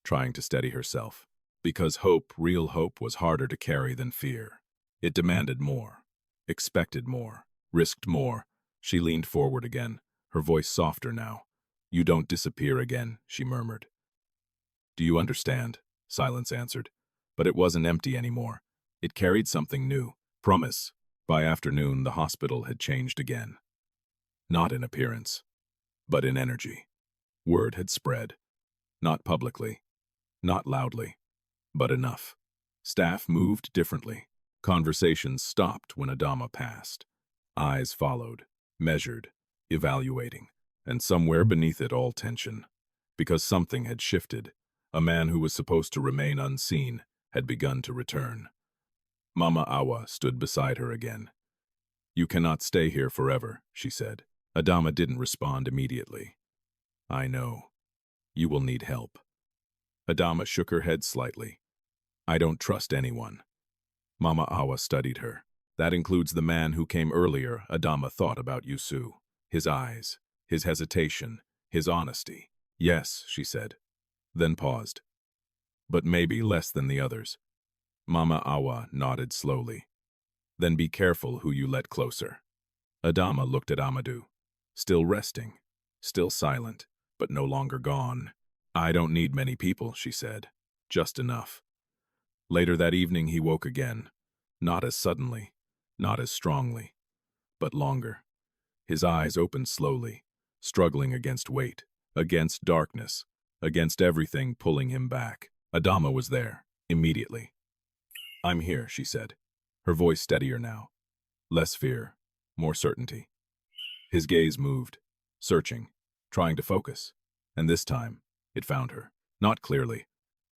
trying to steady herself. Because hope, real hope, was harder to carry than fear. It demanded more, expected more, risked more. She leaned forward again, her voice softer now. "You don't disappear again," she murmured. "Do you understand?" Silence answered. But it wasn't empty anymore. It carried something new. Promise. By afternoon, the hospital had changed again. Not in appearance, but in energy. Word had spread. Not publicly, not loudly, but enough. Staff moved differently. Conversations stopped when Adama passed. Eyes followed, measured, evaluating, and somewhere beneath it all tension. Because something had shifted. A man who was supposed to remain unseen had begun to return. Mama Awa stood beside her again. "You cannot stay here forever," she said. Adama didn't respond immediately. "I know. You will need help." Adama shook her head slightly. "I don't trust anyone." Mama Awa studied her. "That includes the man who came earlier." Adama thought about Yusu. His eyes, his hesitation, his honesty. "Yes," she said, then paused. "But maybe less than the others." Mama Awa nodded slowly. "Then be careful who you let closer." Adama looked at Amadou. Still resting, still silent, but no longer gone. "I don't need many people," she said. "Just enough." Later that evening he woke again. Not as suddenly, not as strongly, but longer. His eyes opened slowly, struggling against weight, against darkness, against everything pulling him back. Adama was there, immediately. "I'm here," she said, her voice steadier now. Less fear, more certainty. His gaze moved, searching, trying to focus. And this time, it found her. Not clearly,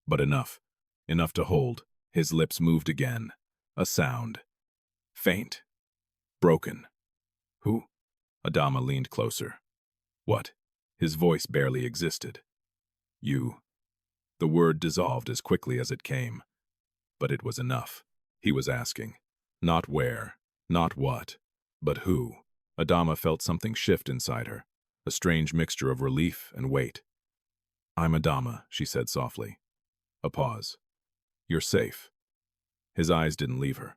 but enough. Enough to hold. His lips moved again. A sound. Faint. Broken. "Who?" Adama leaned closer. "What?" His voice barely existed. "You." The word dissolved as quickly as it came. But it was enough. He was asking. Not where, not what, but who. Adama felt something shift inside her, a strange mixture of relief and weight. "I'm Adama," she said softly. A pause. "You're safe." His eyes didn't leave her.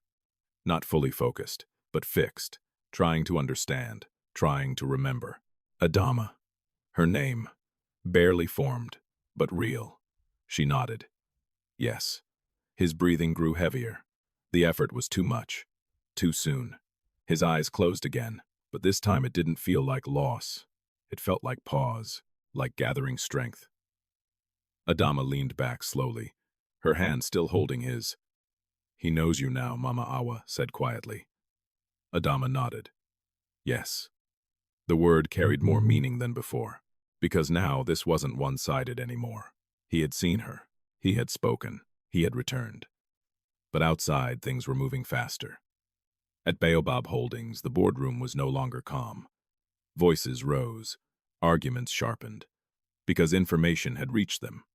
Not fully focused, but fixed, trying to understand, trying to remember. Adama. Her name. Barely formed, but real. She nodded. Yes. His breathing grew heavier. The effort was too much. Too soon. His eyes closed again, but this time it didn't feel like loss. It felt like pause, like gathering strength. Adama leaned back slowly, her hand still holding his. "He knows you now," Mama Awa said quietly. Adama nodded. Yes. The word carried more meaning than before, because now this wasn't one-sided anymore. He had seen her. He had spoken. He had returned. But outside, things were moving faster. At Baobab Holdings, the boardroom was no longer calm. Voices rose, arguments sharpened, because information had reached them.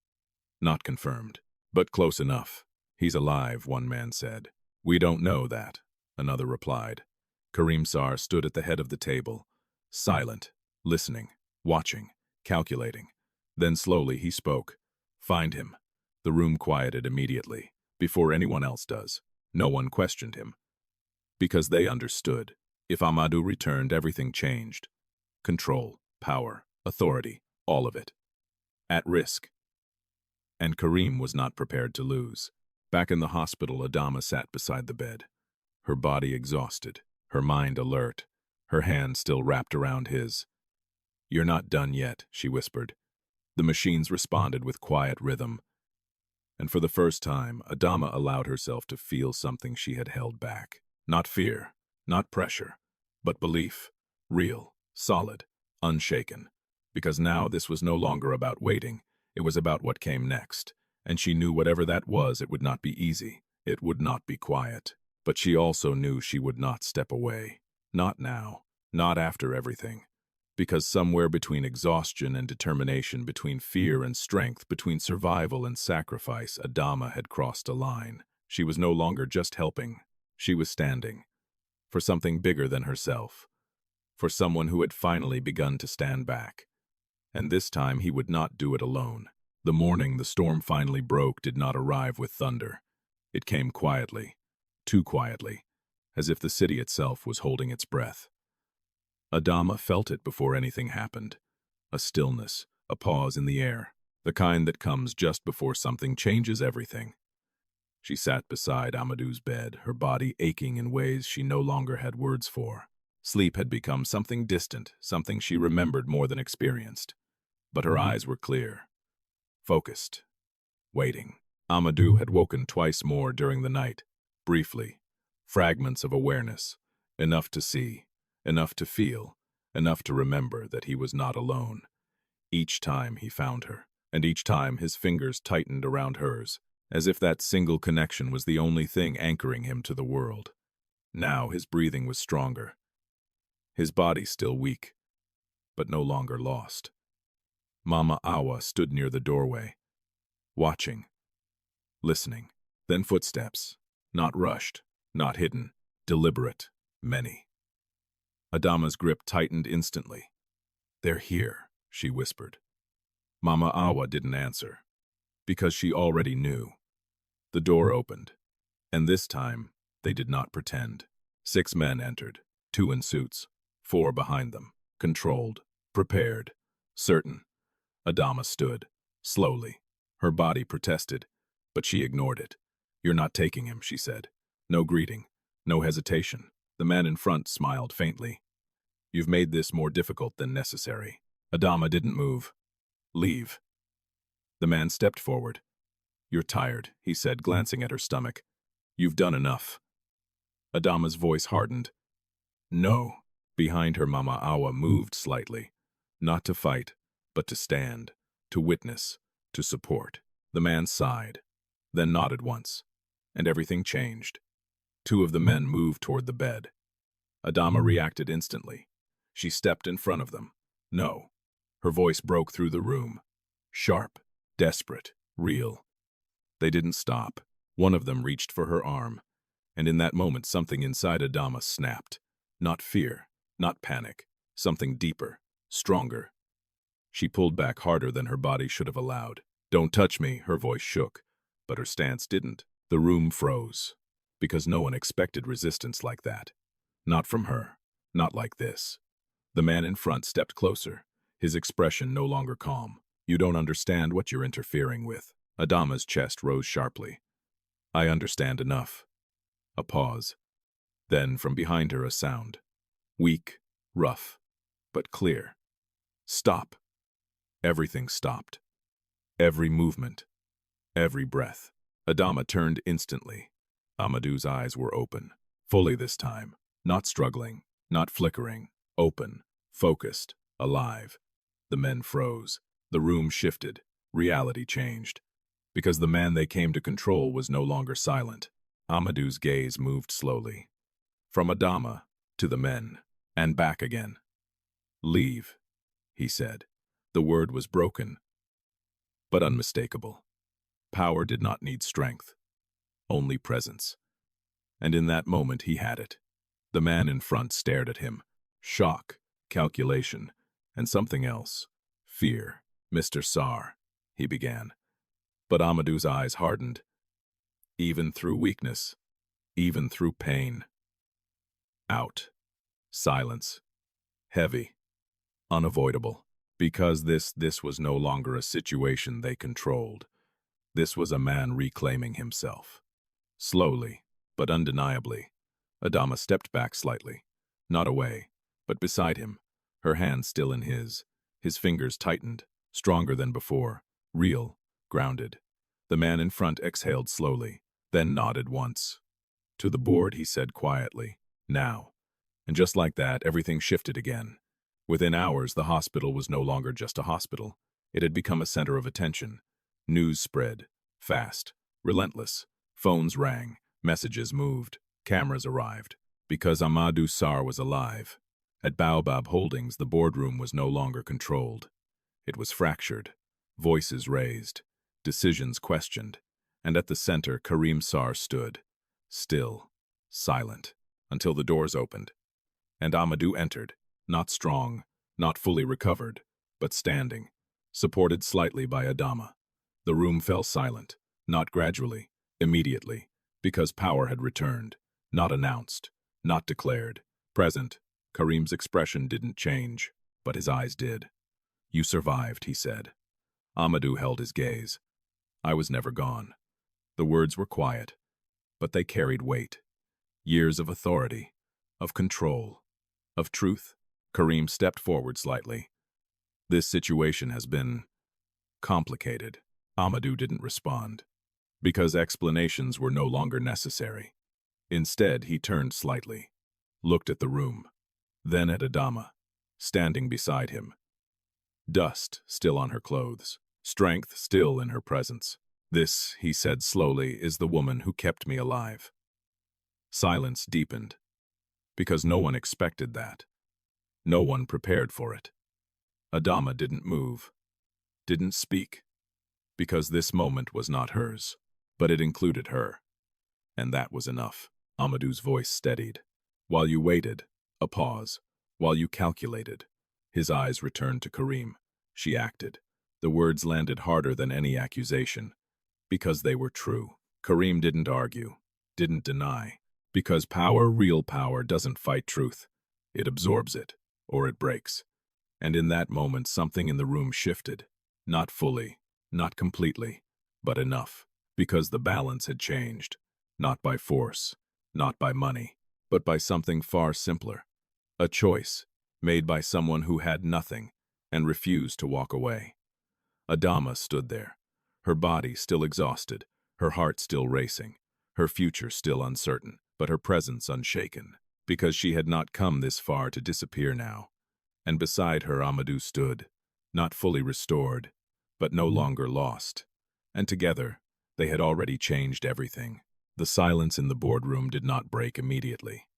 Not confirmed, but close enough. "He's alive," one man said. "We don't know that," another replied. Karim Sar stood at the head of the table, silent, listening, watching, calculating. Then slowly he spoke. "Find him." The room quieted immediately, before anyone else does. No one questioned him. Because they understood. If Amadou returned, everything changed. Control, power, authority, all of it. At risk. And Karim was not prepared to lose. Back in the hospital, Adama sat beside the bed. Her body exhausted, her mind alert, her hand still wrapped around his. "You're not done yet," she whispered. The machines responded with quiet rhythm. And for the first time, Adama allowed herself to feel something she had held back. Not fear, not pressure, but belief. Real, solid, unshaken. Because now this was no longer about waiting, it was about what came next. And she knew whatever that was, it would not be easy. It would not be quiet. But she also knew she would not step away. Not now. Not after everything. Because somewhere between exhaustion and determination, between fear and strength, between survival and sacrifice, Adama had crossed a line. She was no longer just helping. She was standing. For something bigger than herself. For someone who had finally begun to stand back. And this time he would not do it alone. The morning the storm finally broke did not arrive with thunder. It came quietly, too quietly, as if the city itself was holding its breath. Adama felt it before anything happened. A stillness, a pause in the air, the kind that comes just before something changes everything. She sat beside Amadou's bed, her body aching in ways she no longer had words for. Sleep had become something distant, something she remembered more than experienced. But her eyes were clear, focused, waiting. Amadou had woken twice more during the night, briefly, fragments of awareness, enough to see, enough to feel, enough to remember that he was not alone. Each time he found her, and each time his fingers tightened around hers, as if that single connection was the only thing anchoring him to the world. Now his breathing was stronger, his body still weak, but no longer lost. Mama Awa stood near the doorway, watching, listening. Then footsteps, not rushed, not hidden, deliberate, many. Adama's grip tightened instantly. "They're here," she whispered. Mama Awa didn't answer, because she already knew. The door opened, and this time they did not pretend. 6 men entered, 2 in suits, 4 behind them, controlled, prepared, certain. Adama stood, slowly. Her body protested, but she ignored it. "You're not taking him," she said. No greeting, no hesitation. The man in front smiled faintly. "You've made this more difficult than necessary." Adama didn't move. "Leave." The man stepped forward. "You're tired," he said, glancing at her stomach. "You've done enough." Adama's voice hardened. "No." Behind her, Mama Awa moved slightly. Not to fight, but to stand, to witness, to support. The man sighed, then nodded once, and everything changed. 2 of the men moved toward the bed. Adama reacted instantly. She stepped in front of them. "No." Her voice broke through the room. Sharp, desperate, real. They didn't stop. One of them reached for her arm, and in that moment something inside Adama snapped. Not fear, not panic, something deeper, stronger. She pulled back harder than her body should have allowed. "Don't touch me," her voice shook, but her stance didn't. The room froze, because no one expected resistance like that. Not from her, not like this. The man in front stepped closer, his expression no longer calm. "You don't understand what you're interfering with." Adama's chest rose sharply. "I understand enough." A pause. Then from behind her a sound. Weak, rough, but clear. "Stop." Everything stopped. Every movement. Every breath. Adama turned instantly. Amadou's eyes were open. Fully this time. Not struggling. Not flickering. Open. Focused. Alive. The men froze. The room shifted. Reality changed. Because the man they came to control was no longer silent. Amadou's gaze moved slowly. From Adama to the men, and back again. "Leave," he said. The word was broken, but unmistakable. Power did not need strength, only presence. And in that moment he had it. The man in front stared at him. Shock, calculation, and something else. Fear. "Mr. Sar," he began. But Amadou's eyes hardened. Even through weakness, even through pain. Out. Silence. Heavy. Unavoidable. Because this was no longer a situation they controlled. This was a man reclaiming himself. Slowly, but undeniably, Adama stepped back slightly. Not away, but beside him, her hand still in his. His fingers tightened, stronger than before, real, grounded. The man in front exhaled slowly, then nodded once. To the board, he said quietly, "Now." And just like that, everything shifted again. Within hours, the hospital was no longer just a hospital. It had become a center of attention. News spread, fast, relentless. Phones rang, messages moved, cameras arrived. Because Amadou Sarr was alive. At Baobab Holdings, the boardroom was no longer controlled. It was fractured, voices raised, decisions questioned, and at the center Karim Sarr stood, still, silent, until the doors opened. And Amadou entered, not strong, not fully recovered, but standing, supported slightly by Adama. The room fell silent, not gradually, immediately, because power had returned, not announced, not declared, present. Karim's expression didn't change, but his eyes did. "You survived," he said. Amadou held his gaze. "I was never gone." The words were quiet, but they carried weight. Years of authority, of control, of truth. Karim stepped forward slightly. "This situation has been complicated." Amadou didn't respond, because explanations were no longer necessary. Instead, he turned slightly, looked at the room, then at Adama, standing beside him. Dust still on her clothes, strength still in her presence. "This," he said slowly, "is the woman who kept me alive." Silence deepened, because no one expected that. No one prepared for it. Adama didn't move, didn't speak, because this moment was not hers, but it included her. And that was enough. Amadou's voice steadied. "While you waited," a pause, "while you calculated." His eyes returned to Karim. She acted. The words landed harder than any accusation, because they were true. Karim didn't argue, didn't deny, because power, real power, doesn't fight truth. It absorbs it, or it breaks. And in that moment, something in the room shifted. Not fully, not completely, but enough, because the balance had changed. Not by force, not by money, but by something far simpler. A choice, made by someone who had nothing, and refused to walk away. Adama stood there, her body still exhausted, her heart still racing, her future still uncertain, but her presence unshaken, because she had not come this far to disappear now. And beside her Amadou stood, not fully restored, but no longer lost. And together, they had already changed everything. The silence in the boardroom did not break immediately.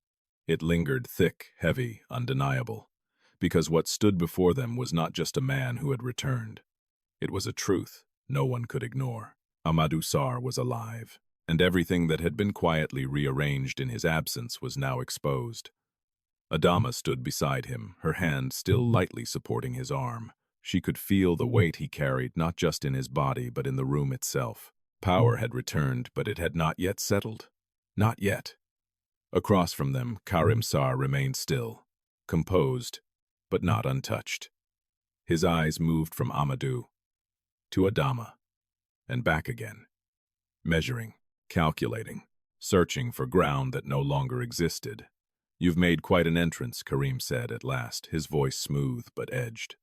It lingered thick, heavy, undeniable, because what stood before them was not just a man who had returned. It was a truth no one could ignore. Amadou Sarr was alive, and everything that had been quietly rearranged in his absence was now exposed. Adama stood beside him, her hand still lightly supporting his arm. She could feel the weight he carried not just in his body but in the room itself. Power had returned, but it had not yet settled. Not yet. Across from them, Karim Sarr remained still, composed, but not untouched. His eyes moved from Amadou to Adama, and back again, measuring, calculating, searching for ground that no longer existed. "You've made quite an entrance," Karim said at last, his voice smooth but edged.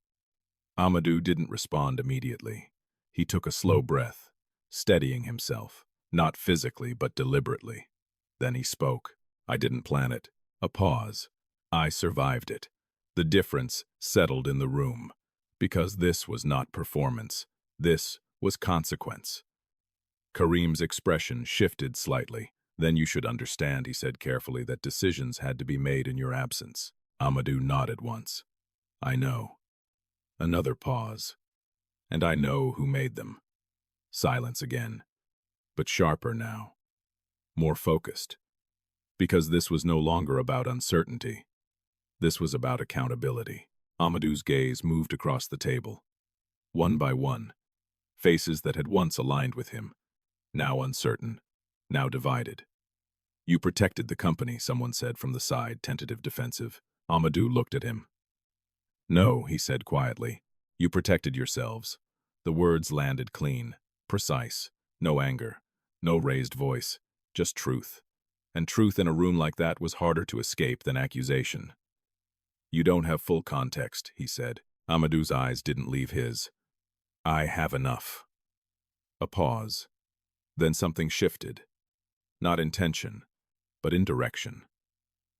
Amadou didn't respond immediately. He took a slow breath, steadying himself, not physically but deliberately. Then he spoke. "I didn't plan it." A pause. "I survived it." The difference settled in the room, because this was not performance. This was consequence. Karim's expression shifted slightly. "Then you should understand," he said carefully, "that decisions had to be made in your absence." Amadou nodded once. "I know." Another pause. "And I know who made them." Silence again, but sharper now, more focused. Because this was no longer about uncertainty. This was about accountability. Amadou's gaze moved across the table. One by one, faces that had once aligned with him, now uncertain, now divided. "You protected the company," someone said from the side, tentative, defensive. Amadou looked at him. "No," he said quietly. "You protected yourselves." The words landed clean, precise. No anger, no raised voice, just truth. And truth in a room like that was harder to escape than accusation. "You don't have full context," he said. Amadou's eyes didn't leave his. "I have enough." A pause. Then something shifted. Not in tension, but in direction.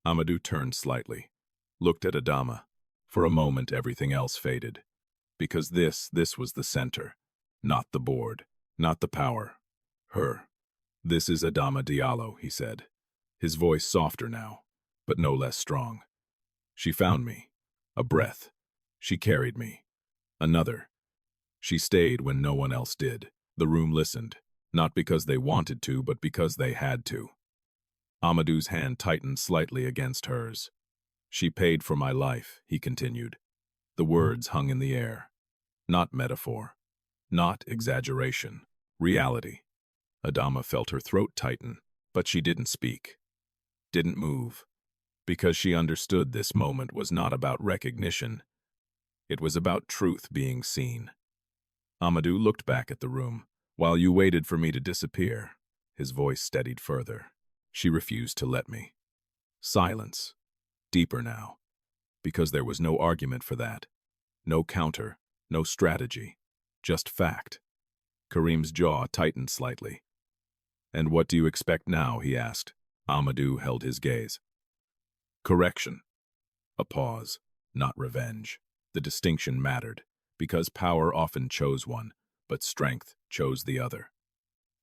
Amadou turned slightly, looked at Adama. For a moment everything else faded. Because this was the center. Not the board, not the power. Her. "This is Adama Diallo," he said, his voice softer now, but no less strong. "She found me. A breath. She carried me. Another. She stayed when no one else did." The room listened, not because they wanted to, but because they had to. Amadou's hand tightened slightly against hers. "She paid for my life," he continued. The words hung in the air. Not metaphor. Not exaggeration. Reality. Adama felt her throat tighten, but she didn't speak. Didn't move. Because she understood this moment was not about recognition. It was about truth being seen. Amadou looked back at the room. "While you waited for me to disappear," his voice steadied further. "She refused to let me." Silence. Deeper now. Because there was no argument for that. No counter. No strategy. Just fact. Karim's jaw tightened slightly. "And what do you expect now?" he asked. Amadou held his gaze. "Correction." A pause. Not revenge. The distinction mattered, because power often chose one, but strength chose the other.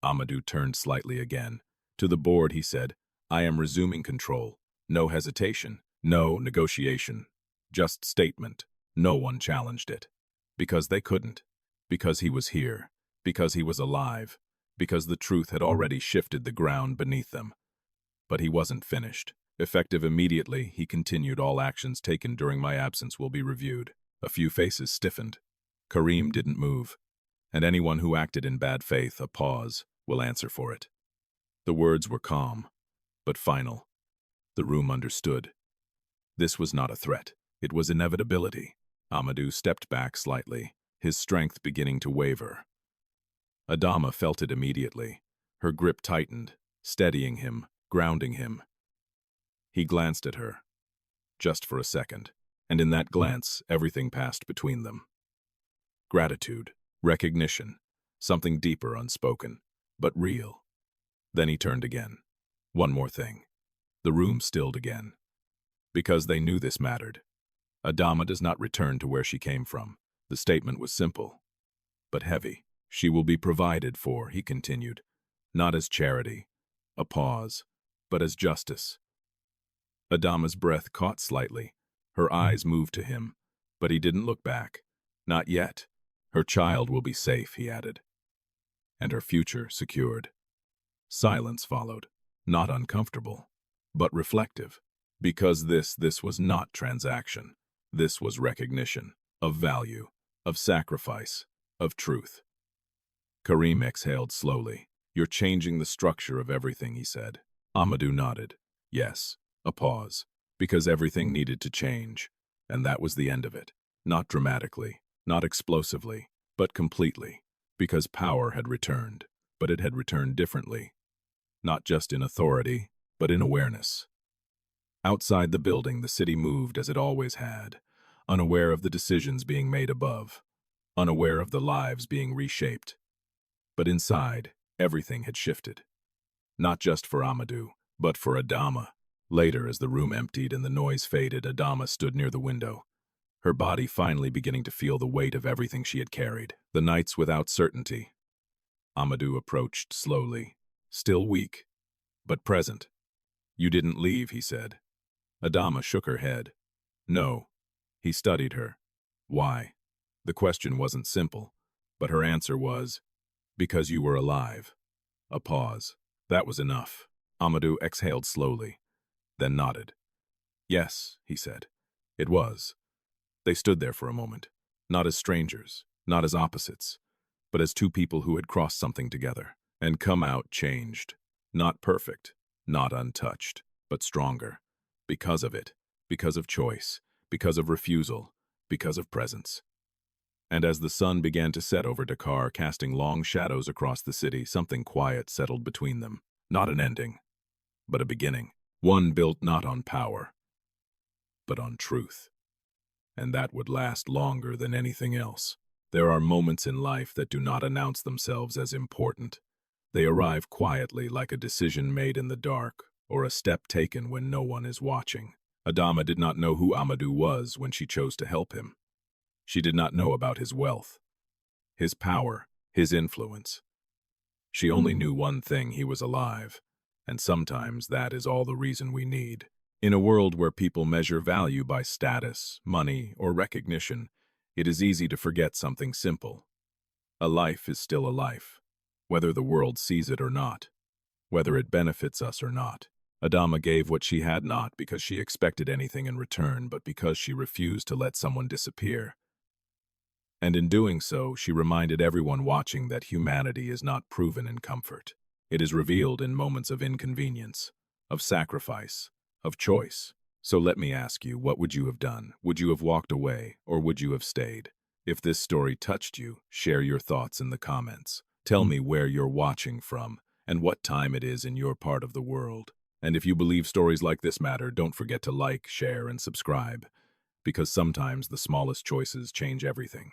Amadou turned slightly again. To the board he said, "I am resuming control. No hesitation. No negotiation. Just statement." No one challenged it. Because they couldn't. Because he was here. Because he was alive. Because the truth had already shifted the ground beneath them. But he wasn't finished. Effective immediately, he continued, "All actions taken during my absence will be reviewed." A few faces stiffened. Karim didn't move. "And anyone who acted in bad faith," a pause, "will answer for it." The words were calm, but final. The room understood. This was not a threat. It was inevitability. Amadou stepped back slightly, his strength beginning to waver. Adama felt it immediately. Her grip tightened, steadying him, grounding him. He glanced at her. Just for a second, and in that glance, everything passed between them. Gratitude, recognition, something deeper unspoken, but real. Then he turned again. One more thing. The room stilled again. Because they knew this mattered. Adama does not return to where she came from. The statement was simple, but heavy. "She will be provided for," he continued, "not as charity." A pause, but as justice. Adama's breath caught slightly. Her eyes moved to him, but he didn't look back. "Not yet. Her child will be safe," he added. "And her future secured." Silence followed, not uncomfortable, but reflective. Because this was not transaction. This was recognition, of value, of sacrifice, of truth. Karim exhaled slowly. "You're changing the structure of everything," he said. Amadou nodded. "Yes." A pause. "Because everything needed to change." And that was the end of it. Not dramatically, not explosively, but completely. Because power had returned, but it had returned differently. Not just in authority, but in awareness. Outside the building, the city moved as it always had, unaware of the decisions being made above, unaware of the lives being reshaped. But inside, everything had shifted. Not just for Amadou, but for Adama. Later, as the room emptied and the noise faded, Adama stood near the window, her body finally beginning to feel the weight of everything she had carried. The nights without certainty. Amadou approached slowly, still weak, but present. "You didn't leave," he said. Adama shook her head. "No." He studied her. "Why?" The question wasn't simple, but her answer was, "Because you were alive." A pause. That was enough. Amadou exhaled slowly, then nodded. "Yes," he said. "It was." They stood there for a moment, not as strangers, not as opposites, but as two people who had crossed something together, and come out changed. Not perfect, not untouched, but stronger. Because of it, because of choice, because of refusal, because of presence. And as the sun began to set over Dakar, casting long shadows across the city, something quiet settled between them. Not an ending, but a beginning. One built not on power, but on truth. And that would last longer than anything else. There are moments in life that do not announce themselves as important. They arrive quietly, like a decision made in the dark or a step taken when no one is watching. Adama did not know who Amadou was when she chose to help him. She did not know about his wealth, his power, his influence. She only knew one thing: he was alive. And sometimes that is all the reason we need. In a world where people measure value by status, money, or recognition, it is easy to forget something simple. A life is still a life, whether the world sees it or not, whether it benefits us or not. Adama gave what she had not because she expected anything in return, but because she refused to let someone disappear. And in doing so, she reminded everyone watching that humanity is not proven in comfort. It is revealed in moments of inconvenience, of sacrifice, of choice. So let me ask you, what would you have done? Would you have walked away, or would you have stayed? If this story touched you, share your thoughts in the comments. Tell me where you're watching from and what time it is in your part of the world. And if you believe stories like this matter, don't forget to like, share, and subscribe, because sometimes the smallest choices change everything.